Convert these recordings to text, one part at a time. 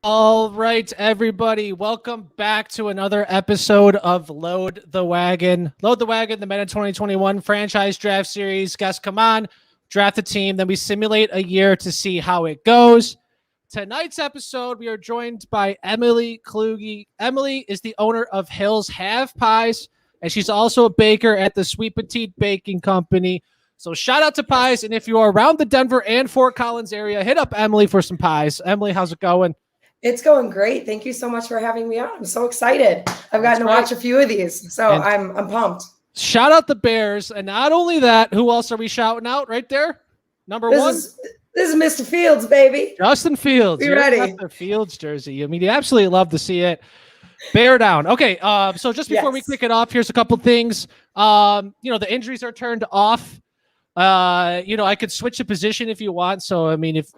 All right, everybody, welcome back to another episode of Load the Wagon. Load the Wagon, the Madden 2021 franchise draft series. Guys, come on, draft a team. Then we simulate a year to see how it goes. Tonight's episode, we are joined by Emily Kluge. Emily is the owner of Hill's Have Pies, and she's also a baker at the Sweet Petite Baking Company. So shout out to pies, and if you are around the Denver and Fort Collins area, hit up Emily for some pies. Emily, how's it going? It's going great. Thank you so much for having me on. I'm so excited. I've gotten to watch a few of these, so I'm pumped. Shout out the Bears, and not only that, who else are we shouting out right there? Number one. This is Mr. Fields, baby. Justin Fields. Be ready. The Fields jersey. I mean, you absolutely love to see it. Bear down. Okay, so just before we kick it off, here's a couple things. The injuries are turned off. I could switch a position if you want. So, I mean, if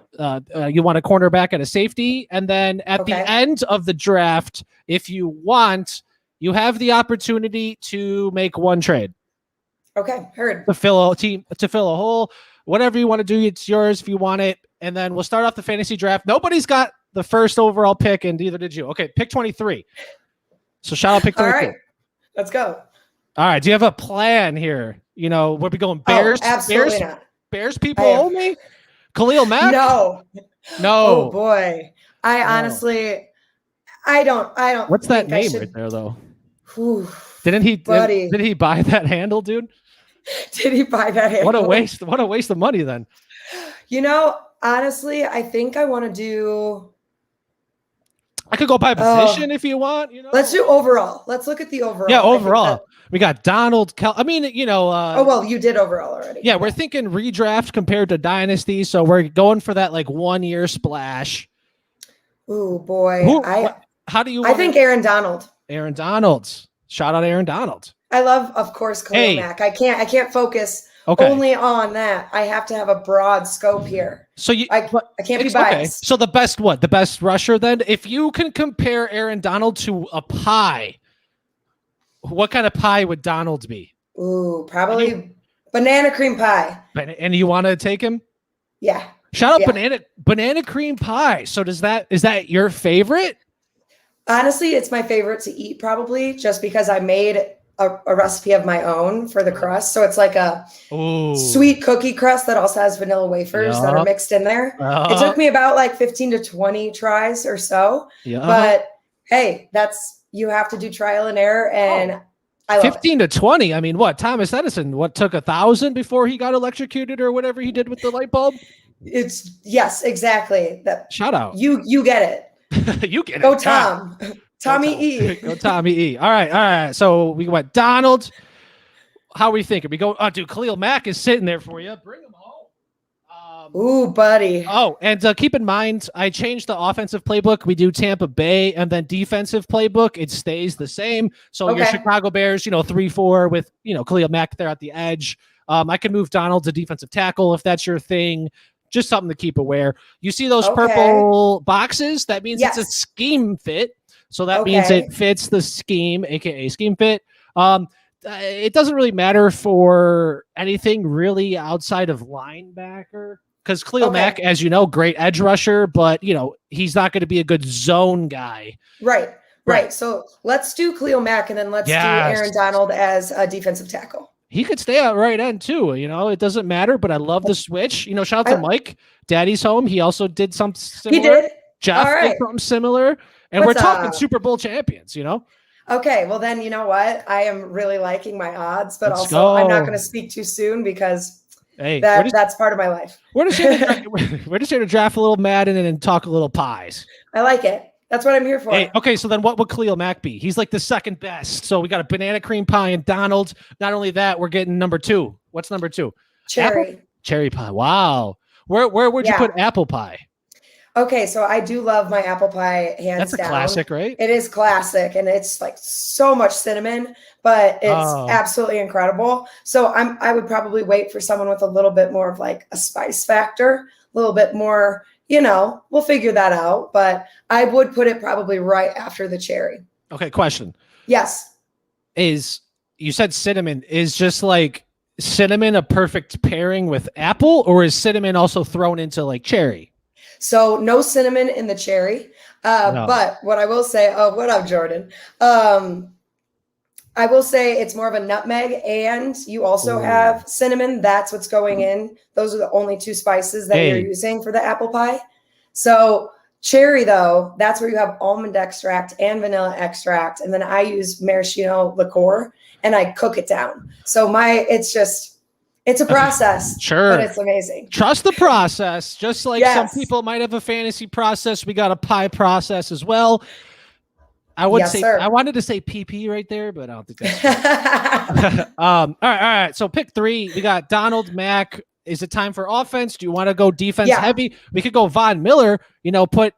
you want a cornerback and a safety, and then at the end of the draft, if you want, you have the opportunity to make one trade. Okay, heard. To fill a hole, whatever you want to do, it's yours if you want it. And then we'll start off the fantasy draft. Nobody's got the first overall pick, and neither did you. Okay, pick 23. So shout out pick 23. All right, let's go. All right, do you have a plan here? We'll be going Bears. Oh, absolutely not. Bears people only? Khalil Mack? No. Oh boy. I honestly, I don't. What's that name right there though? Whew, did he buy that handle, dude? Did he buy that handle? What a waste of money then. Honestly, I think I want to do. I could go by position if you want. Let's do overall. Let's look at the overall. Yeah, overall. We got Donald. you did overall already. Yeah, we're thinking redraft compared to dynasty, so we're going for that like 1 year splash. Ooh, boy. How do you? I think Aaron Donald. Aaron Donald. Shout out Aaron Donald. I love, of course, Khalil Mack. I can't focus only on that. I have to have a broad scope here. So I can't be biased. Okay. So the best what? The best rusher then? If you can compare Aaron Donald to a pie, what kind of pie would Donald be? Ooh, probably banana cream pie. And you want to take him? Yeah. Shout out banana cream pie. So is that your favorite? Honestly, it's my favorite to eat probably just because I made a recipe of my own for the crust. So it's like a sweet cookie crust that also has vanilla wafers that are mixed in there. It took me about like 15 to 20 tries or so. But hey, you have to do trial and error, and I love 15 to 20. I mean, what Thomas Edison? Took 1,000 before he got electrocuted or whatever he did with the light bulb? Yes, exactly. That shout out. You get it. You get it. Go Tom. Tommy E. Go Tommy E. All right. So we went Donald. How are we thinking? We go. Oh, dude, Khalil Mack is sitting there for you. Bring him home. Ooh, buddy. Oh, and keep in mind, I changed the offensive playbook. We do Tampa Bay, and then defensive playbook. It stays the same. So your Chicago Bears, 3-4 with Khalil Mack there at the edge. I can move Donald to defensive tackle if that's your thing. Just something to keep aware. You see those purple boxes? That means it's a scheme fit. So that means it fits the scheme, aka scheme fit. It doesn't really matter for anything really outside of linebacker because Khalil Mack, as you know, great edge rusher, but he's not going to be a good zone guy. Right. So let's do Khalil Mack and then let's do Aaron Donald as a defensive tackle. He could stay at right end too. It doesn't matter, but I love the switch. Shout out to Mike, Daddy's home. He also did something similar. He did. Jeff did something similar. And we're talking Super Bowl champions, Okay, well then, you know what? I am really liking my odds, but I'm not going to speak too soon because that's part of my life. We're just here to draft a little Madden and then talk a little pies. I like it. That's what I'm here for. Hey, okay, so then what would Khalil Mack be? He's like the second best. So we got a banana cream pie and Donald. Not only that, we're getting number 2. What's number 2? Cherry. Apple? Cherry pie. Wow. Where would you put apple pie? Okay, so I do love my apple pie hands down. That's a classic, right? It is classic, and it's like so much cinnamon, but it's absolutely incredible. So I would probably wait for someone with a little bit more of like a spice factor, a little bit more, we'll figure that out. But I would put it probably right after the cherry. Okay, question. Yes. You said cinnamon. Is just like cinnamon a perfect pairing with apple, or is cinnamon also thrown into like cherry? So no cinnamon in the cherry. No. But what I will say, what up, Jordan? I will say it's more of a nutmeg, and you also have cinnamon. That's what's going in. Those are the only 2 spices that you're using for the apple pie. So cherry, though, that's where you have almond extract and vanilla extract. And then I use maraschino liqueur and I cook it down. So it's a process. Sure. But it's amazing. Trust the process. Just like some people might have a fantasy process, we got a pie process as well. I would say, sir. I wanted to say PP right there, but I don't think that's all right. So pick 3. We got Donald, Mac. Is it time for offense? Do you want to go defense heavy? We could go Von Miller, put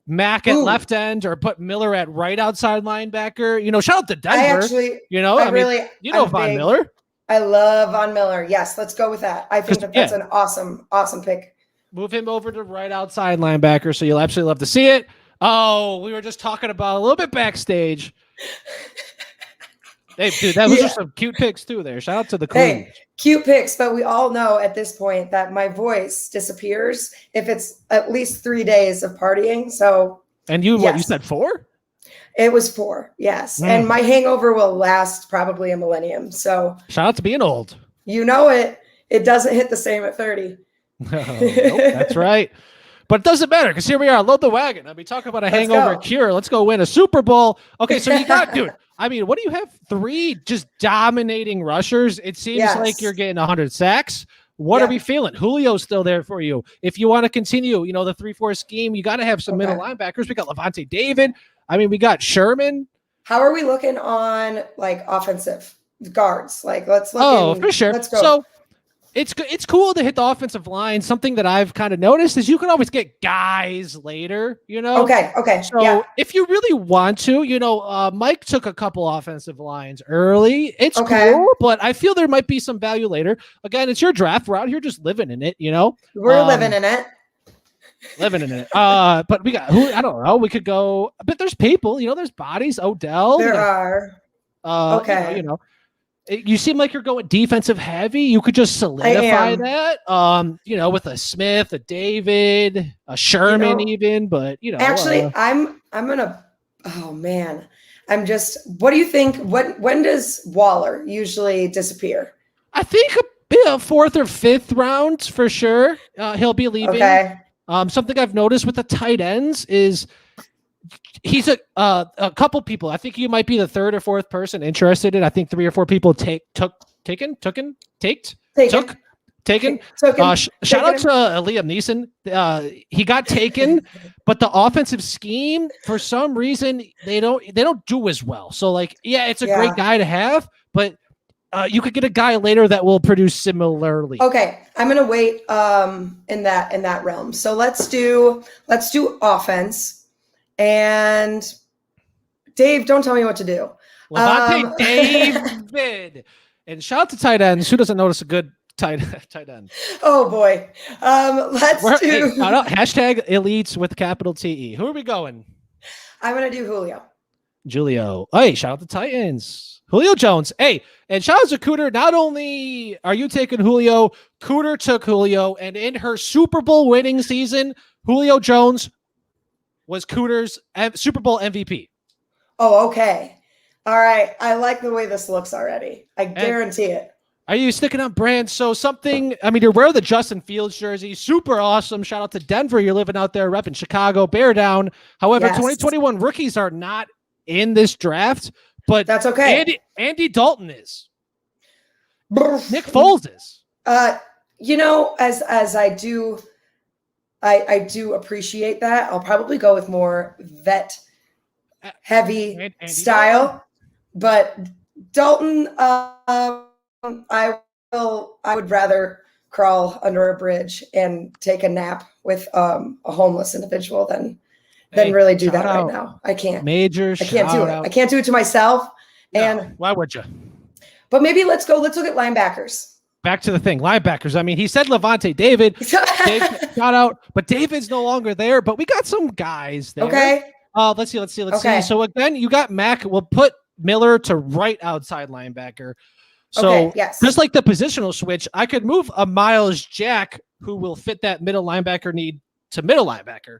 Mac at left end or put Miller at right outside linebacker. Shout out to Denver. Von Miller. I love Von Miller. Yes, let's go with that. I think that's an awesome pick. Move him over to right outside linebacker, so you'll absolutely love to see it. Oh, we were just talking about a little bit backstage. Hey, dude, that was just some cute picks too there. Shout out to the Kluge. Hey, cute picks, but we all know at this point that my voice disappears if it's at least 3 days of partying. So, and you said 4? It was 4, yes. And my hangover will last probably a millennium. So shout out to being old. It doesn't hit the same at 30. Nope, that's right. But it doesn't matter because here we are. Load the wagon. I mean, talk about a hangover cure. Let's go win a Super Bowl. Okay, so you got, dude. I mean, what do you have? 3 just dominating rushers. It seems like you're getting 100 sacks. What are we feeling? Julio's still there for you. If you want to continue, the 3-4 scheme, you got to have some middle linebackers. We got Levante David. I mean, we got Sherman. How are we looking on like offensive guards? Like, let's look. For sure. Let's go. So it's cool to hit the offensive line. Something that I've kind of noticed is you can always get guys later, Okay. So if you really want to, Mike took a couple offensive lines early. It's cool, but I feel there might be some value later. Again, it's your draft. We're out here just living in it, We're living in it. Living in it. But we got I don't know. We could go, but there's people, there's bodies. Odell. There are. Okay. You seem like you're going defensive heavy. You could just solidify that. With a Smith, a David, a Sherman, even. But actually, I'm gonna. Oh man, what do you think? When does Waller usually disappear? I think a 4th or 5th round for sure. He'll be leaving. Okay. Something I've noticed with the tight ends is he's a couple people. I think you might be the 3rd or 4th person interested in. I think 3 or 4 people taken. Shout out to Liam Neeson. He got taken, but the offensive scheme for some reason they don't do as well. So it's a great guy to have, but you could get a guy later that will produce similarly. Okay, I'm gonna wait in that realm. So let's do offense. And Dave, don't tell me what to do. Levante David. And shout out to tight ends. Who doesn't notice a good tight end? Oh boy. Let's do hashtag elites with capital TE. Who are we going? I'm gonna do Julio. Hey, shout out to Titans. Julio Jones. Hey, and shout out to Cooter. Not only are you taking Julio, Cooter took Julio, and in her Super Bowl winning season, Julio Jones was Cooter's Super Bowl MVP. Oh, okay. All right. I like the way this looks already. I guarantee it. Are you sticking up brand? So you're wearing the Justin Fields jersey. Super awesome. Shout out to Denver. You're living out there repping Chicago. Bear down. However, 2021 rookies are not in this draft, but that's okay. Andy Dalton is. Nick Foles is. As I do... I do appreciate that. I'll probably go with more vet heavy style, but Dalton, I would rather crawl under a bridge and take a nap with a homeless individual than really do that right now. I can't. I can't do it. I can't do it to myself. And why would you? But maybe let's look at linebackers. Back to the thing, linebackers. I mean, he said Levante David. Dave got out, but David's no longer there. But we got some guys there. Okay. Let's see. So again, you got Mac. We'll put Miller to right outside linebacker. So just like the positional switch, I could move a Miles Jack who will fit that middle linebacker need to middle linebacker.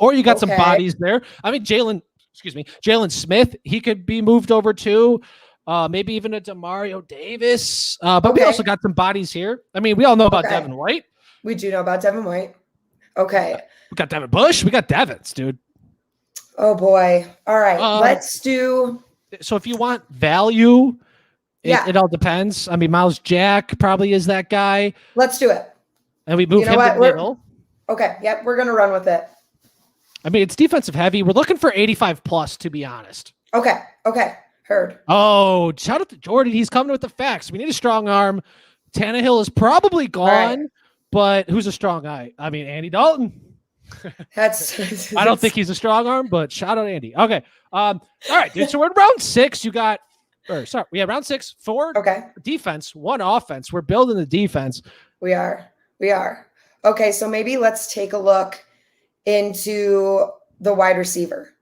Or you got some bodies there. I mean, Jalen Smith, he could be moved over too. Maybe even a Demario Davis. But we also got some bodies here. I mean, we all know about Devin White. We do know about Devin White. Okay. We got Devin Bush. We got Devins, dude. Oh, boy. All right. Let's do. So if you want value, it all depends. I mean, Miles Jack probably is that guy. Let's do it. And we move him to middle. Okay. Yep. We're going to run with it. I mean, it's defensive heavy. We're looking for 85 plus, to be honest. Okay. Heard. Oh, shout out to Jordan. He's coming with the facts. We need a strong arm. Tannehill is probably gone, but who's a strong guy? I mean, Andy Dalton. I don't think he's a strong arm, but shout out Andy. Okay. All right, dude. So we're in round 6. We have round 6, 4 defense, 1 offense. We're building the defense. We are. Okay, so maybe let's take a look into the wide receiver.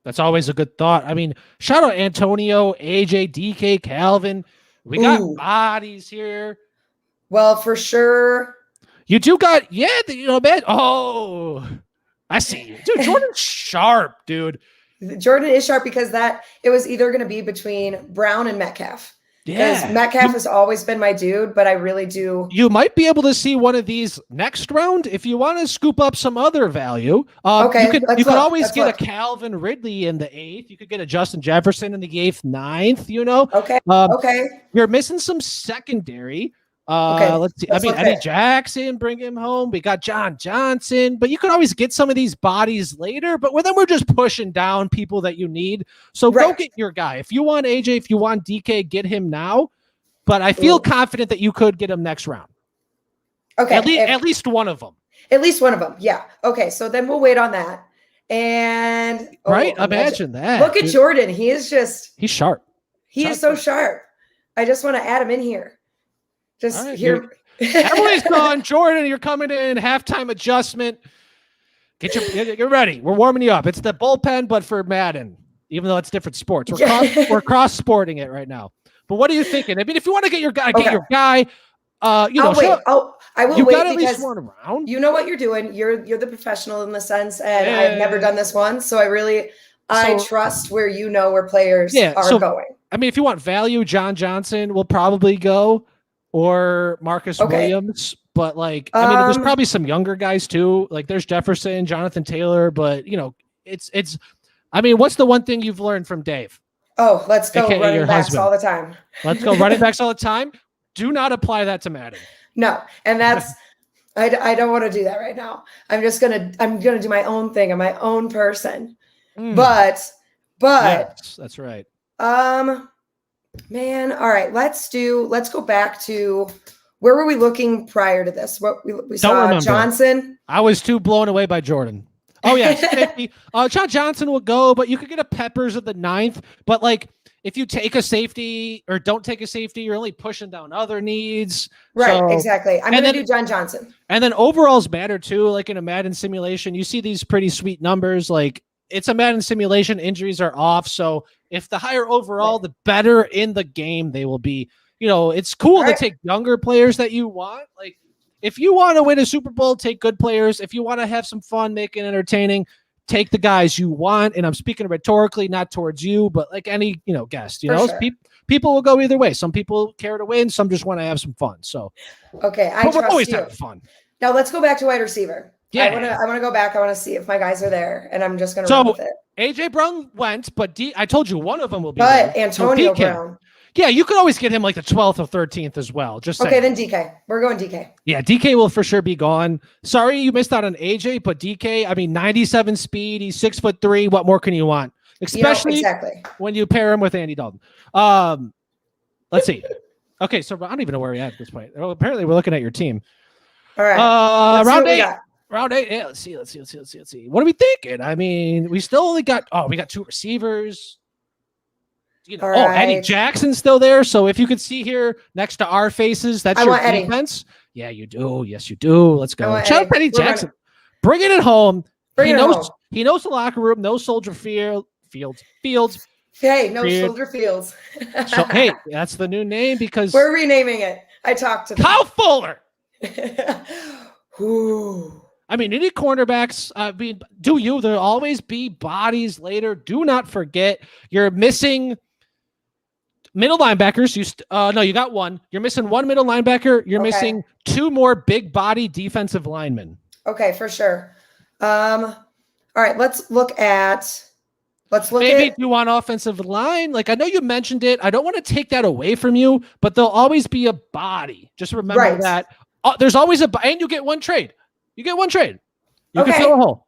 That's always a good thought. I mean, shout out Antonio, AJ, DK, Calvin. We got bodies here. Well, for sure. You do got, man. Oh, I see you. Dude, Jordan's sharp, dude. Jordan is sharp because it was either going to be between Brown and Metcalf. Because Metcalf has always been my dude, but I really do. You might be able to see one of these next round if you want to scoop up some other value. You could always get a Calvin Ridley in the 8th. You could get a Justin Jefferson in the 8th, 9th. Okay. You're missing some secondary. Let's see. Eddie Jackson, bring him home. We got John Johnson, but you could always get some of these bodies later. But then we're just pushing down people that you need. So go get your guy. If you want AJ, if you want DK, get him now. But I feel confident that you could get him next round. Okay, at least one of them. At least one of them. Yeah. Okay. So then we'll wait on that. And imagine that. Look at Jordan. He's sharp. He is so sharp. I just want to add him in here. Here. Emily's gone. Jordan, you're coming in. Halftime adjustment. Get ready. We're warming you up. It's the bullpen, but for Madden, even though it's different sports. We're cross-sporting it right now. But what are you thinking? I mean, if you want to get your guy, get your guy. I will wait at least because one around. You know what you're doing. You're the professional in the sense, and I've never done this one, so I trust where where players are going. I mean, if you want value, John Johnson will probably go. Or Marcus Williams, but there's probably some younger guys too. Like there's Jefferson, Jonathan Taylor, but it's. I mean, what's the one thing you've learned from Dave? Oh, let's go running backs all the time. Let's go running backs all the time. Do not apply that to Madden. No, and that's I don't want to do that right now. I'm gonna do my own thing. I'm my own person. But yes, that's right. Man, all right. Let's go back to where were we looking prior to this? What we saw Johnson. I was too blown away by Jordan. Oh yeah, 50. John Johnson will go, but you could get a Peppers at the 9th. But if you take a safety or don't take a safety, you're only pushing down other needs. Right, exactly. I'm gonna do John Johnson. And then overalls matter too. Like in a Madden simulation, you see these pretty sweet numbers. It's a Madden simulation. Injuries are off. So if the higher overall, the better in the game they will be. It's cool to take younger players that you want. If you want to win a Super Bowl, take good players. If you want to have some fun, make it entertaining, take the guys you want. And I'm speaking rhetorically, not towards you, but any, guest, people will go either way. Some people care to win. Some just want to have some fun. So, okay. We're always having fun. Now let's go back to wide receiver. Yeah. I want to go back. I want to see if my guys are there, and I'm just going to run with it. AJ Brown went, but I told you one of them will be. But there. Antonio Brown. Yeah, you could always get him the 12th or 13th as well. Okay, then DK. We're going DK. Yeah, DK will for sure be gone. Sorry you missed out on AJ, but DK, 97 speed. He's 6'3". What more can you want? Especially when you pair him with Andy Dalton. Let's see. Okay, so I don't even know where we're at this point. Well, apparently we're looking at your team. All right. Round 8. Round 8. Yeah, let's see. What are we thinking? I mean, we still only got 2 receivers. Eddie Jackson's still there. So if you could see here next to our faces, that's your defense. Eddie. Yeah, you do. Yes, you do. Let's go. Shout out Eddie Jackson. Bringing it home. He knows the locker room. No Soldier Fields. Hey, no Soldier Fields. So hey, that's the new name because we're renaming it. I talked to them. Kyle Fuller. Ooh. I mean, any cornerbacks, there'll always be bodies later. Do not forget, you're missing middle linebackers. No, you got one. You're missing one middle linebacker. You're missing 2 more big body defensive linemen. Okay, for sure. All right, let's look at you want offensive line. Like, I know you mentioned it. I don't want to take that away from you, but there'll always be a body. Just remember that. There's always and you get one trade. You get one trade. You can fill a hole.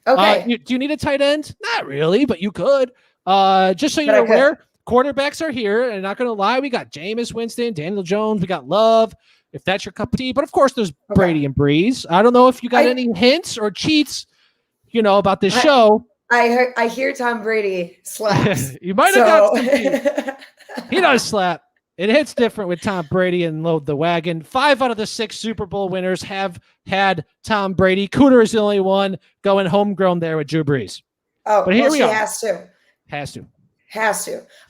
Okay. Do you need a tight end? Not really, but you could. Just so you're aware, quarterbacks are here. And not going to lie, we got Jameis Winston, Daniel Jones. We got Love, if that's your cup of tea. But, of course, there's Brady and Breeze. I don't know if you got any hints or cheats, about this show. I hear Tom Brady slaps. You might have got some cheats. He does slap. It hits different with Tom Brady and load the wagon. 5 out of the 6 Super Bowl winners have had Tom Brady. Cooter is the only one going homegrown there with Drew Brees. Oh, but here we are. Has to. She's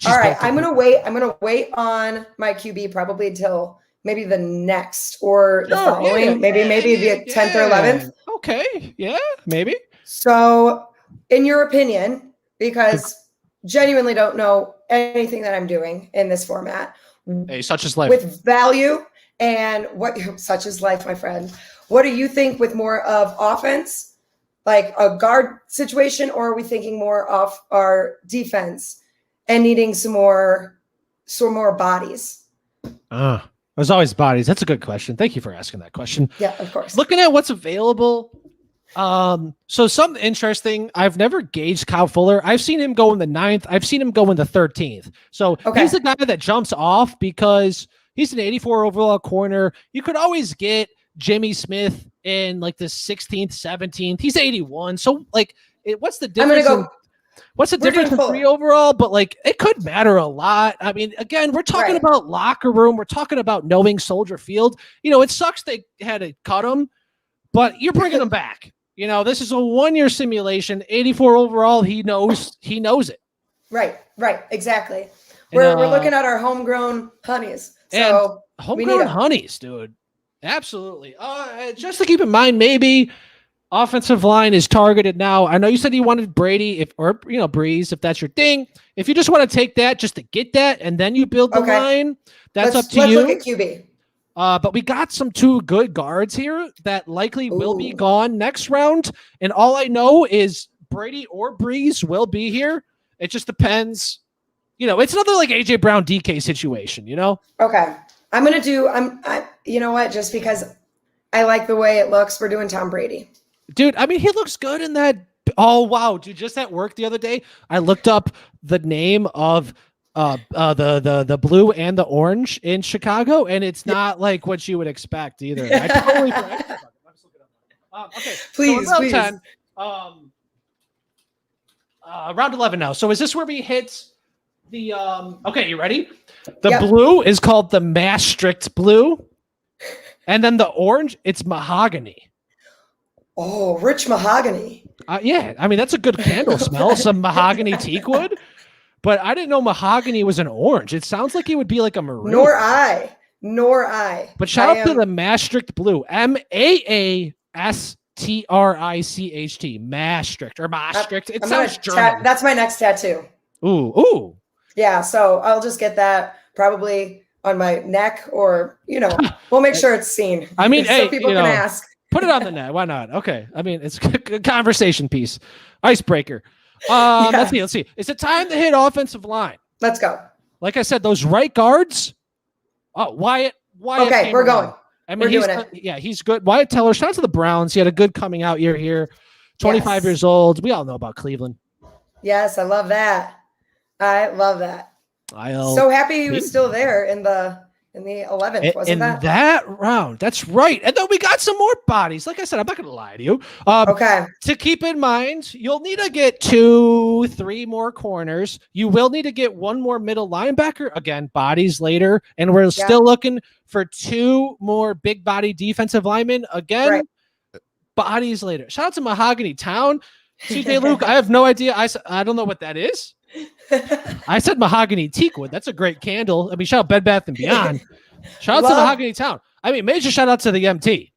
all right, I'm gonna wait on my QB probably until maybe the next or the following. Maybe the 10th or 11th. Okay, yeah, maybe. So, in your opinion, because genuinely don't know anything that I'm doing in this format. Hey, such is life. With value and such is life, my friend. What do you think with more of offense, like a guard situation, or are we thinking more of our defense and needing some more bodies? There's always bodies. That's a good question. Thank you for asking that question. Yeah, of course. Looking at what's available. So something interesting. I've never gauged Kyle Fuller. I've seen him go in the 9th. I've seen him go in the 13th. So he's the guy that jumps off because he's an 84 overall corner. You could always get Jimmy Smith in like the 16th, 17th. He's 81. So like, what's the difference? What's the difference in 3 overall? But like, it could matter a lot. I mean, again, we're talking about locker room. We're talking about knowing Soldier Field. It sucks they had to cut him, but you're bringing him back. This is a 1-year simulation. 84 overall. He knows it. Right. Exactly. We're looking at our homegrown honeys. So homegrown honeys, dude. Absolutely. Just to keep in mind, maybe offensive line is targeted now. I know you said you wanted Brady or Breeze, if that's your thing. If you just want to take that just to get that and then you build the line, that's up to you. Let's look at QB. But we got some 2 good guards here that likely will be gone next round. And all I know is Brady or Breeze will be here. It just depends. It's another like AJ Brown DK situation, Okay. I'm going to do, you know what? Just because I like the way it looks, we're doing Tom Brady. Dude, I mean, he looks good in that. Oh, wow. Dude, just at work the other day, I looked up the name of the blue and the orange in Chicago, and it's not like what you would expect either. I totally okay. Please, so please. 10, round 11 now. So is this where we hit the okay, you ready? The blue is called the Maastricht blue, and then the orange, it's mahogany. Oh, rich mahogany. Yeah, I mean that's a good candle smell. Some mahogany teak wood. But I didn't know mahogany was an orange. It sounds like it would be like a maroon. Nor I. But shout out to the Maastricht blue. Maastricht. Maastricht or Maastricht. It sounds German. That's my next tattoo. Ooh. Yeah, so I'll just get that probably on my neck or, we'll make sure it's seen. I mean, so people can ask. Put it on the net. Why not? Okay. I mean, it's a good conversation piece. Icebreaker. Let's see. Is it time to hit offensive line? Let's go. Like I said, those right guards. Oh, Wyatt. Okay, we're going. I mean, he's good. Wyatt Teller. Shout out to the Browns. He had a good coming out year here. 25 years old. We all know about Cleveland. Yes, I love that. So happy he was still there in the 11th, wasn't that? In that round. That's right. And then we got some more bodies. Like I said, I'm not going to lie to you. Okay. To keep in mind, you'll need to get 2-3 more corners. You will need to get 1 more middle linebacker. Again, bodies later. And we're still looking for 2 more big body defensive linemen. Again, bodies later. Shout out to Mahogany Town. CJ Luke, I have no idea. I don't know what that is. I said mahogany teakwood. That's a great candle. I mean, shout out Bed Bath & Beyond. Shout out to Mahogany Town. I mean, major shout out to the MT.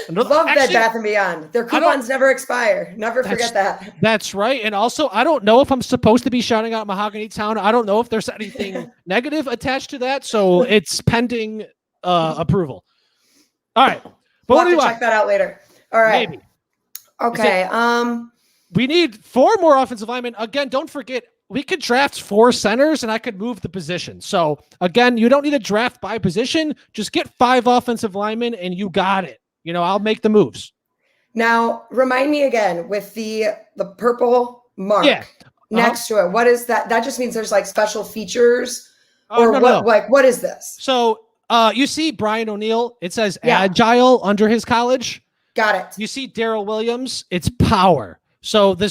Love Bed Bath & Beyond. Their coupons never expire. Never forget that. That's right. And also, I don't know if I'm supposed to be shouting out Mahogany Town. I don't know if there's anything negative attached to that. So it's pending approval. All right. But we'll have to check that out later. All right. Maybe. Okay. We need 4 more offensive linemen. Again, don't forget, we could draft 4 centers and I could move the position. So again, you don't need to draft by position. Just get 5 offensive linemen and you got it. I'll make the moves. Now, remind me again with the purple mark next to it. What is that? That just means there's like special features or what is this? So you see Brian O'Neill, it says agile under his college. Got it. You see Daryl Williams, it's power. So the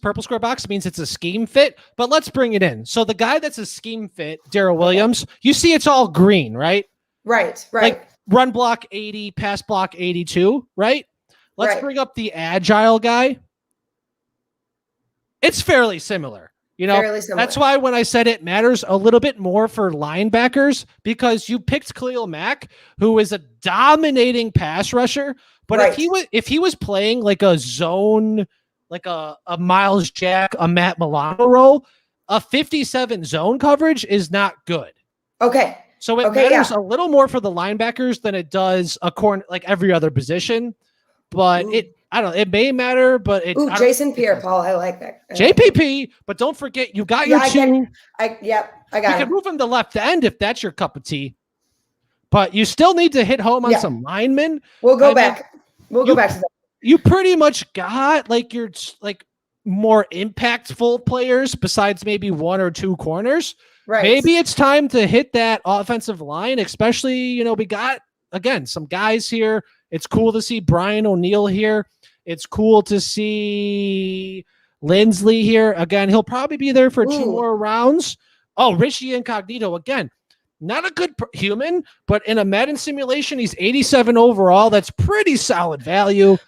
purple square box means it's a scheme fit, but let's bring it in. So the guy that's a scheme fit, Daryl Williams, you see it's all green, right? Right. Like run block 80, pass block 82, right? Let's bring up the agile guy. It's fairly similar. That's why when I said it matters a little bit more for linebackers, because you picked Khalil Mack, who is a dominating pass rusher. But if he was playing like a zone, like a Miles Jack, a Matt Milano role, a 57 zone coverage is not good. Okay. So it matters a little more for the linebackers than it does a corner, like every other position. But I don't know. It may matter, but Jason Pierre-Paul, I like that. JPP, but don't forget you got your 2. I got you can move him to left end if that's your cup of tea. But you still need to hit home on some linemen. We'll go back. We'll go back to that. You pretty much got your more impactful players besides maybe 1 or 2 corners. Right. Maybe it's time to hit that offensive line, especially, we got, again, some guys here. It's cool to see Brian O'Neill here. It's cool to see Lindsley here. Again, he'll probably be there for 2 more rounds. Oh, Richie Incognito, again. Not a good human, but in a Madden simulation, he's 87 overall. That's pretty solid value.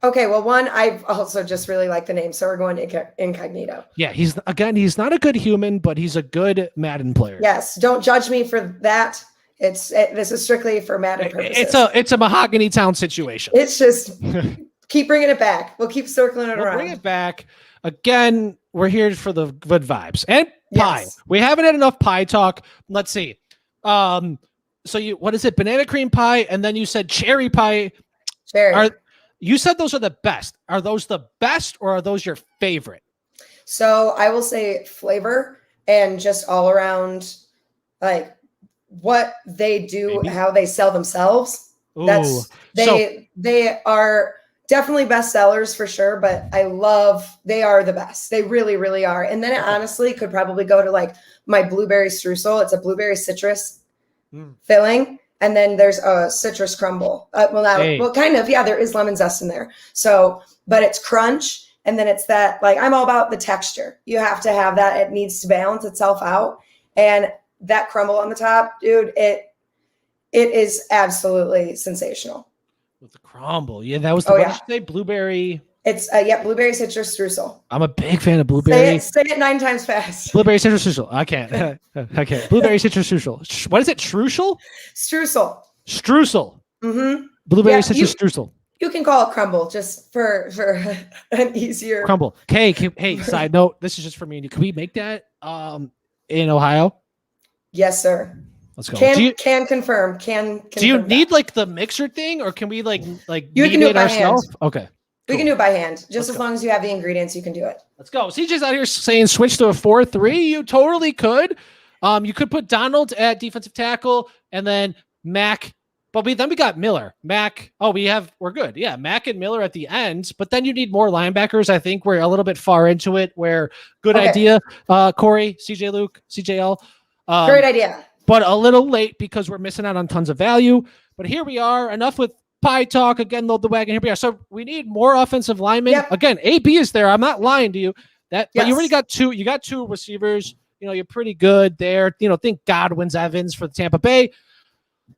Okay, well, I also just really like the name, so we're going to Incognito. Yeah, he's not a good human, but he's a good Madden player. Yes, don't judge me for that. This is strictly for Madden purposes. It's a Mahogany Town situation. It's just keep bringing it back. We'll keep circling it around. Bring it back. Again, we're here for the good vibes. And pie. We haven't had enough pie talk. Let's see. So what is it? Banana cream pie, and then you said cherry pie. Cherry. You said those are the best. Are those the best, or are those your favorite? So I will say flavor and just all around, like what they do, how they sell themselves. Ooh. They are definitely best sellers for sure, but they are the best. They really, really are. And then it honestly could probably go to like my blueberry streusel. It's a blueberry citrus filling. And then there's a citrus crumble. Kind of, there is lemon zest in there. So, but it's crunch. And then it's that, like, I'm all about the texture. You have to have that. It needs to balance itself out. And that crumble on the top, dude, it is absolutely sensational. With the crumble. Yeah, that was what did you say? Blueberry. It's blueberry citrus streusel. I'm a big fan of blueberry. Say it 9 times fast. Blueberry citrus streusel. I can't. I can't. Blueberry citrus streusel. What is it? Streusel? Streusel. Mm-hmm. Blueberry citrus streusel. You can call it crumble just for an easier crumble. Hey, side note. This is just for me and you. Can we make that in Ohio? Yes, sir. Let's go. Can confirm. Do you need like the mixer thing, or can we like you can do it by hand? Okay. We can do it by hand. Just as long as you have the ingredients, you can do it. Let's go. CJ's out here saying switch to a 4-3. You totally could. You could put Donald at defensive tackle and then Mac. But then we got Miller. Mac. Oh, we're good. Yeah, Mac and Miller at the end. But then you need more linebackers. I think we're a little bit far into it. Good idea. Corey, CJ Luke, CJL. Great idea. But a little late because we're missing out on tons of value. But here we are. Enough with pie talk. Again, load the wagon. Here we are. So we need more offensive linemen. Yep. Again, AB is there. I'm not lying to you. But you already got 2. You got 2 receivers. You're pretty good there. Think Godwin's Evans for the Tampa Bay.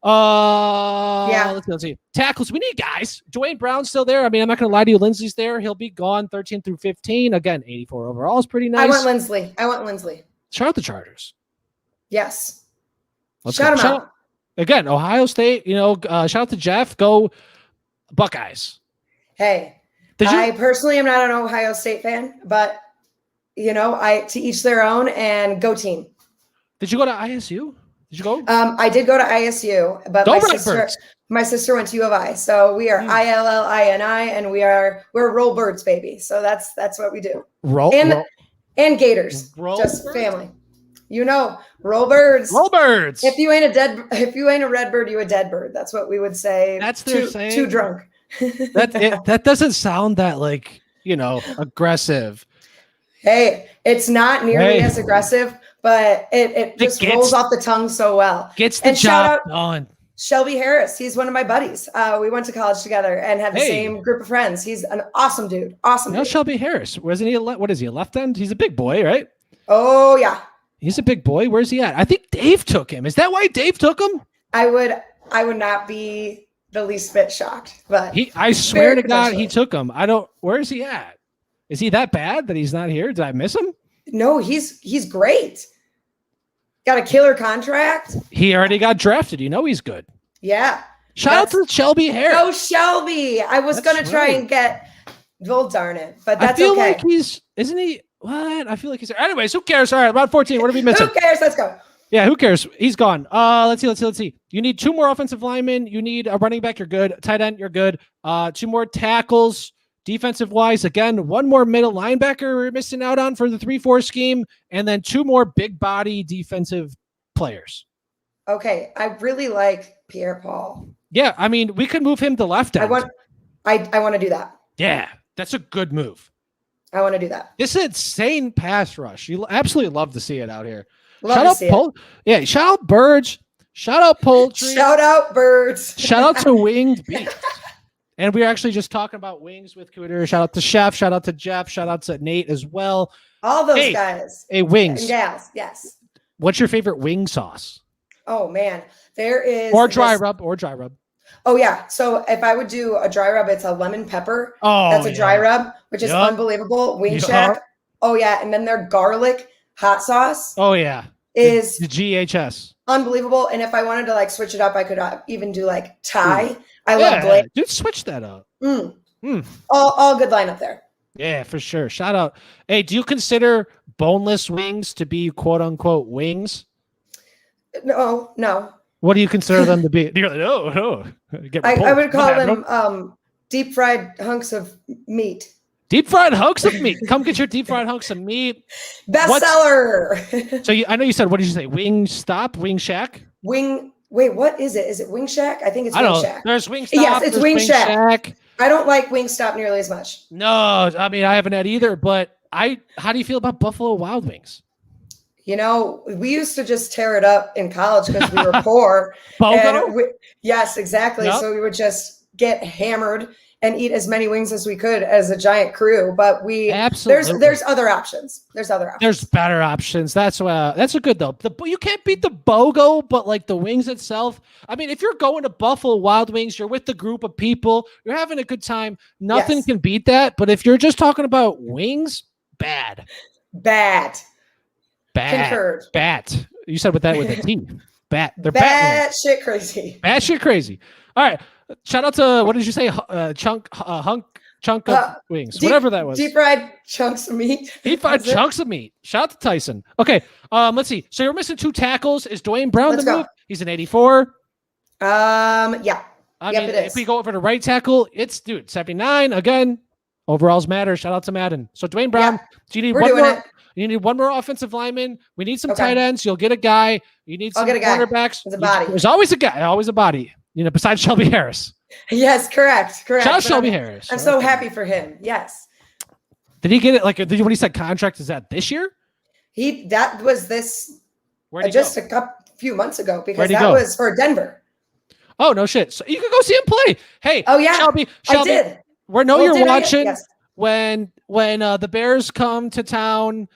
Let's see. Tackles. We need guys. Dwayne Brown's still there. I mean, I'm not going to lie to you. Lindsley's there. He'll be gone 13 through 15. Again, 84 overall is pretty nice. I want Lindsley. Shout out the Chargers. Yes. Let's Shout them out. again, Ohio State, shout out to Jeff. Go Buckeyes. Hey, I personally am not an Ohio State fan, but to each their own, and go team. Did you go to ISU? Did you go? I did go to ISU, but my sister went to U of I. So we are ILLINI, and we're Roll Birds, baby. So that's what we do. And Gators, just family. Roll birds. Roll birds. If you ain't a red bird, you a dead bird. That's what we would say. That's their saying. Too drunk. That doesn't sound that aggressive. Hey, it's not nearly as aggressive, but it just rolls off the tongue so well. Gets the job done. Shelby Harris, he's one of my buddies. We went to college together and had the same group of friends. He's an awesome dude. Dude. Shelby Harris. Wasn't he? What is he? A left end? He's a big boy, right? Oh yeah. He's a big boy. Where's he at? I think Dave took him. Is that why Dave took him? I would not be the least bit shocked, but I swear to God, he took him. Where is he at? Is he that bad that he's not here? Did I miss him? No, he's great. Got a killer contract. He already got drafted. He's good. Yeah. Shout out to Shelby Harris. Oh, Shelby. I was going to try and get, well, darn it, but that's okay. I feel like isn't he? What? I feel like he's, anyways, who cares? All right, about 14. What are we missing? Who cares? Let's go. Yeah, who cares? He's gone. Let's see. You need 2 more offensive linemen. You need a running back. You're good. Tight end. You're good. 2 more tackles. Defensive wise, again, 1 more middle linebacker we're missing out on for the 3-4 scheme, and then 2 more big body defensive players. Okay, I really like Pierre Paul. Yeah, I mean, we could move him to left end. I want to do that. Yeah, that's a good move. I want to do that. This is insane pass rush. You absolutely love to see it out here. Shout out Birds. Shout out Poultry. Shout out Birds. Shout out to Winged Beast. And we were actually just talking about wings with Cooter. Shout out to Chef. Shout out to Jeff. Shout out to Nate as well. All those guys. Hey, wings. And gals, yes. What's your favorite wing sauce? Oh, man. There is. Or dry rub. Oh, yeah. So if I would do a dry rub, it's a lemon pepper. Oh, that's a dry rub, which is unbelievable. Wing Shack. Oh, yeah. And then their garlic hot sauce. Oh, yeah. Is the GHS. Unbelievable. And if I wanted to switch it up, I could even do Thai. I love glaze. Dude, switch that up. All good lineup there. Yeah, for sure. Shout out. Hey, do you consider boneless wings to be quote unquote wings? No. What do you consider them to be? You're like, no. I would call them deep fried hunks of meat. Deep fried hunks of meat. Come get your deep fried hunks of meat. Bestseller. So I know you said, what did you say? Wing Stop? Wing Shack? Wait, what is it? Is it Wing Shack? I think it's Wing Shack. There's Wing Stop. Yes, it's Wing Shack. I don't like Wing Stop nearly as much. No, I mean, I haven't had either, but how do you feel about Buffalo Wild Wings? We used to just tear it up in college because we were poor. Yes, exactly. Yep. So we would just get hammered and eat as many wings as we could as a giant crew. But there's other options. There's better options. That's a good though. You can't beat the BOGO, but the wings itself. I mean, if you're going to Buffalo Wild Wings, you're with the group of people, you're having a good time. Nothing can beat that. But if you're just talking about wings, bad. Concurred. Bat. You said with a T. Bat. They're bat shit crazy. Bat shit crazy. All right. Shout out to, what did you say? Chunk of wings. Whatever that was. Deep fried chunks of meat. Deep fried chunks of meat. Shout out to Tyson. Okay. Let's see. So you're missing 2 tackles. Is Dwayne Brown the move? He's an 84. Yeah. It is. If we go over to right tackle, it's 79. Again, overalls matter. Shout out to Madden. So Dwayne Brown, do you need one more? You need 1 more offensive lineman. We need some tight ends. You'll get a guy. You need some cornerbacks. There's a body. There's always a guy. Always a body. Besides Shelby Harris. Yes, correct. Shout out Shelby Harris. I'm so happy for him. Yes. Did he get it? When he said contract, is that this year? That was this just a few months ago because that was for Denver. Oh, no shit. So you could go see him play. Hey. Oh, yeah. Shelby, I did. You're watching. Yes. When the Bears come to town,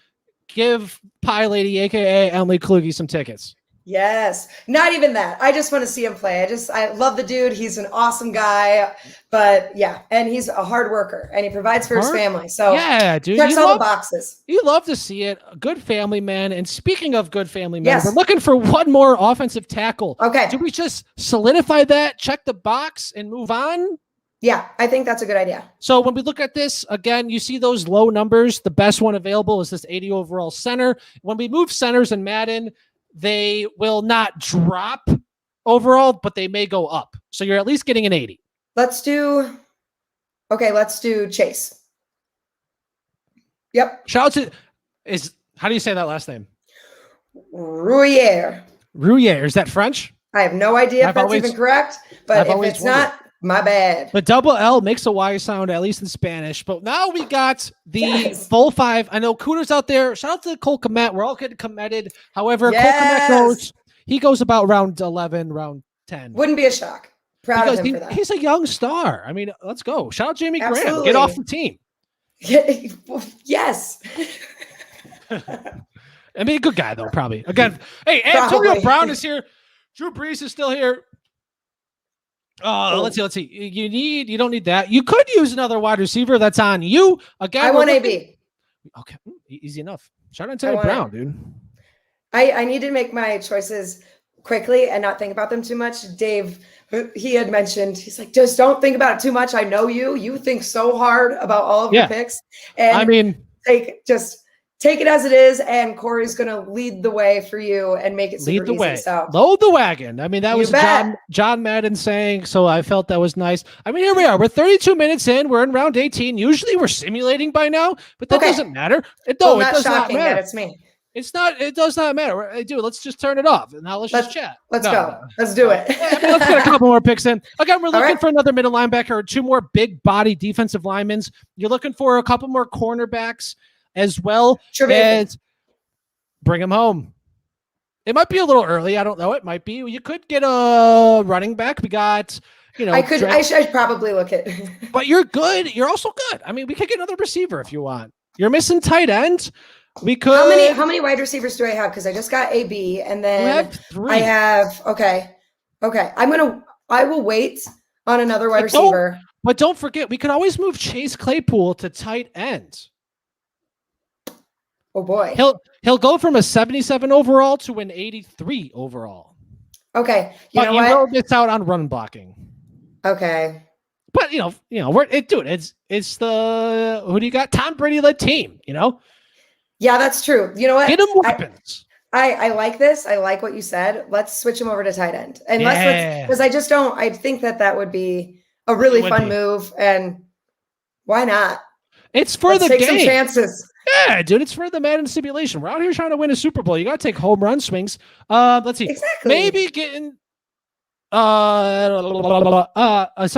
give Pie Lady, a.k.a. Emily Kluge, some tickets. Yes. Not even that. I just want to see him play. I love the dude. He's an awesome guy. But yeah, and he's a hard worker and he provides for his family. So yeah, dude, checks all the boxes. You love to see it. A good family man. And speaking of good family men, we're looking for one more offensive tackle. Okay. Do we just solidify that, check the box, and move on? Yeah, I think that's a good idea. So when we look at this, again, you see those low numbers. The best one available is this 80 overall center. When we move centers in Madden, they will not drop overall, but they may go up. So you're at least getting an 80. Let's do Chase. Yep. Shout out to, how do you say that last name? Rouillère. Rouillère. Is that French? I have no idea if that's even correct, but if it's not, my bad. But double L makes a Y sound, at least in Spanish. But now we got the full 5. I know Cooter's out there. Shout out to Cole Kmet. We're all getting committed. However, Cole Kmet goes about round 11, round 10. Wouldn't be a shock. Proud of him for that. He's a young star. I mean, let's go. Shout out Jamie Graham. Get off the team. Yes. I mean, good guy, though, probably. Again, hey, Antonio Brown is here. Drew Brees is still here. Let's see. You don't need that. You could use another wide receiver. That's on you. Again, I want AB. Okay, easy enough. Shout out to Brown, dude. I need to make my choices quickly and not think about them too much. Dave, he had mentioned, he's like, just don't think about it too much. I know you. You think so hard about all of your picks. And I mean, take it as it is, and Corey's going to lead the way for you and make it super easy. So load the wagon. I mean, that was John Madden saying, so I felt that was nice. I mean, here we are. We're 32 minutes in. We're in round 18. Usually we're simulating by now, but that doesn't matter. It does not matter. That it's me. It does not matter. Dude, let's just turn it off. And now let's just chat. Let's go. Let's do it. Let's get a couple more picks in. Again, we're looking for another middle linebacker or 2 more big body defensive linemen. You're looking for a couple more cornerbacks as well as bring them home. It might be a little early. I don't know. It might be. You could get a running back. We got, I should probably look at. But you're good. You're also good. I mean, we could get another receiver if you want. You're missing tight end. We could. How many wide receivers do I have? Because I just got AB, and then 3. I have. Okay. I will wait on another wide receiver. But don't forget, we could always move Chase Claypool to tight end. Oh boy. He'll go from a 77 overall to an 83 overall. Okay. You will miss out on run blocking. Okay. But it's the who do you got? Tom Brady led team, Yeah, that's true. You know what? Get him weapons. I like this. I like what you said. Let's switch him over to tight end. And because I think that would be a really fun move. And why not? It's for the game. Take some chances. Yeah, dude, it's for the Madden simulation. We're out here trying to win a Super Bowl. You got to take home run swings. Let's see. Exactly. Maybe getting some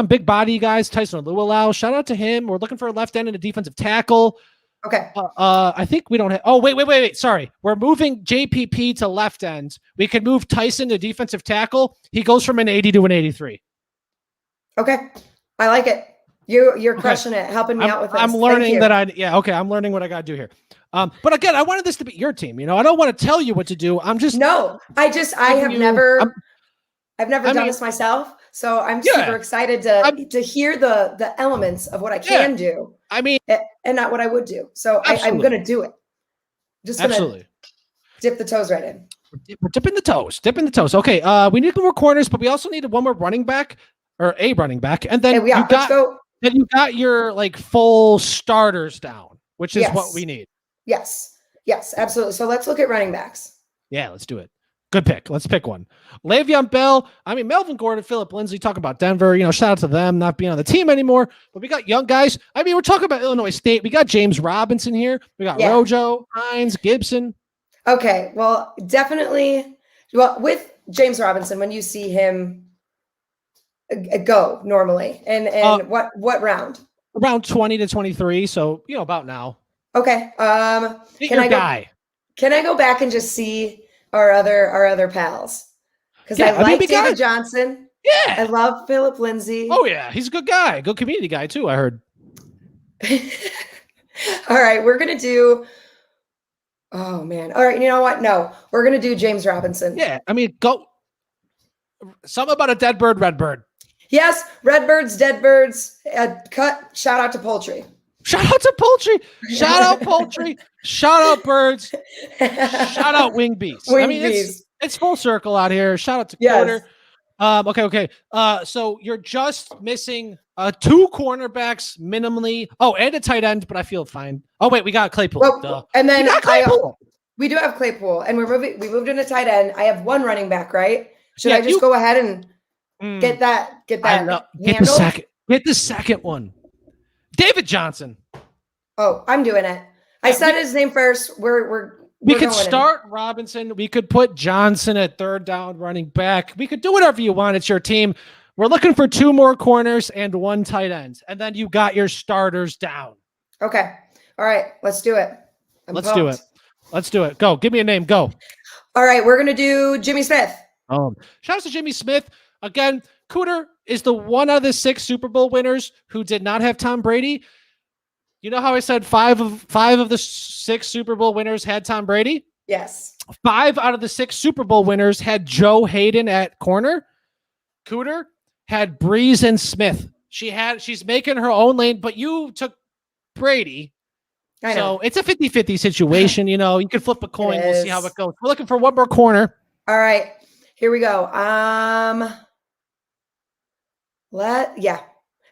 big body guys. Tyson Alualau. Shout out to him. We're looking for a left end and a defensive tackle. Okay. I think we don't have. Oh, wait. Sorry. We're moving JPP to left end. We can move Tyson to defensive tackle. He goes from an 80 to an 83. Okay. I like it. You're crushing it, helping me out with this. I'm learning I'm learning what I got to do here. But again, I wanted this to be your team. I don't want to tell you what to do. I've never done this myself. So I'm super excited to hear the elements of what I can do. I mean, and not what I would do. So I'm going to do it. Just going to dip the toes right in. We're dipping the toes. Okay. We need more corners, but we also need one more running back or a running back. And then you got your full starters down, which is what we need. Yes, absolutely. So let's look at running backs. Yeah, let's do it. Good pick. Let's pick one. Le'Veon Bell. I mean, Melvin Gordon, Philip Lindsay, talk about Denver. Shout out to them not being on the team anymore. But we got young guys. I mean, we're talking about Illinois State. We got James Robinson here. We got Rojo, Hines, Gibson. Okay, well, definitely. Well, with James Robinson, when you see him go normally, and what round? Around 20 to 23. So about now. Okay. Can I go back and just see our other pals? Because I like David Johnson. Yeah. I love Philip Lindsay. Oh yeah, he's a good guy. Good community guy too, I heard. All right, we're gonna do Oh man. All right. You know what? No, we're gonna do James Robinson. Yeah, I mean, go. Something about a dead bird, red bird. Yes, red birds, dead birds. Cut. Shout out to poultry. Shout out to poultry. Shout out poultry. Shout out birds. Shout out wing bees. Wing I mean, bees. it's full circle out here. Shout out to Yes. Quarter. Okay. So you're just missing 2 cornerbacks minimally. Oh, and a tight end, but I feel fine. Oh wait, we got Claypool. Well, and then we do have Claypool, and we moved into tight end. I have 1 running back, right? Should I just go ahead and get that? Get the second one. David Johnson. Oh, I'm doing it. I said his name first. We could start Robinson. We could put Johnson at 3rd down running back. We could do whatever you want. It's your team. We're looking for 2 more corners and 1 tight end. And then you got your starters down. Okay. All right. Let's do it. Let's do it. Go. Give me a name. Go. All right. We're going to do Jimmy Smith. Shout out to Jimmy Smith. Again, Cooter is the one of the 6 Super Bowl winners who did not have Tom Brady. You know how I said 5 of the 6 Super Bowl winners had Tom Brady? Yes. 5 out of the 6 Super Bowl winners had Joe Hayden at corner. Cooter had Breeze and Smith. She's making her own lane, but you took Brady. I know. So it's a 50-50 situation. You know, you can flip a coin. We'll see how it goes. We're looking for 1 more corner. All right. Here we go. I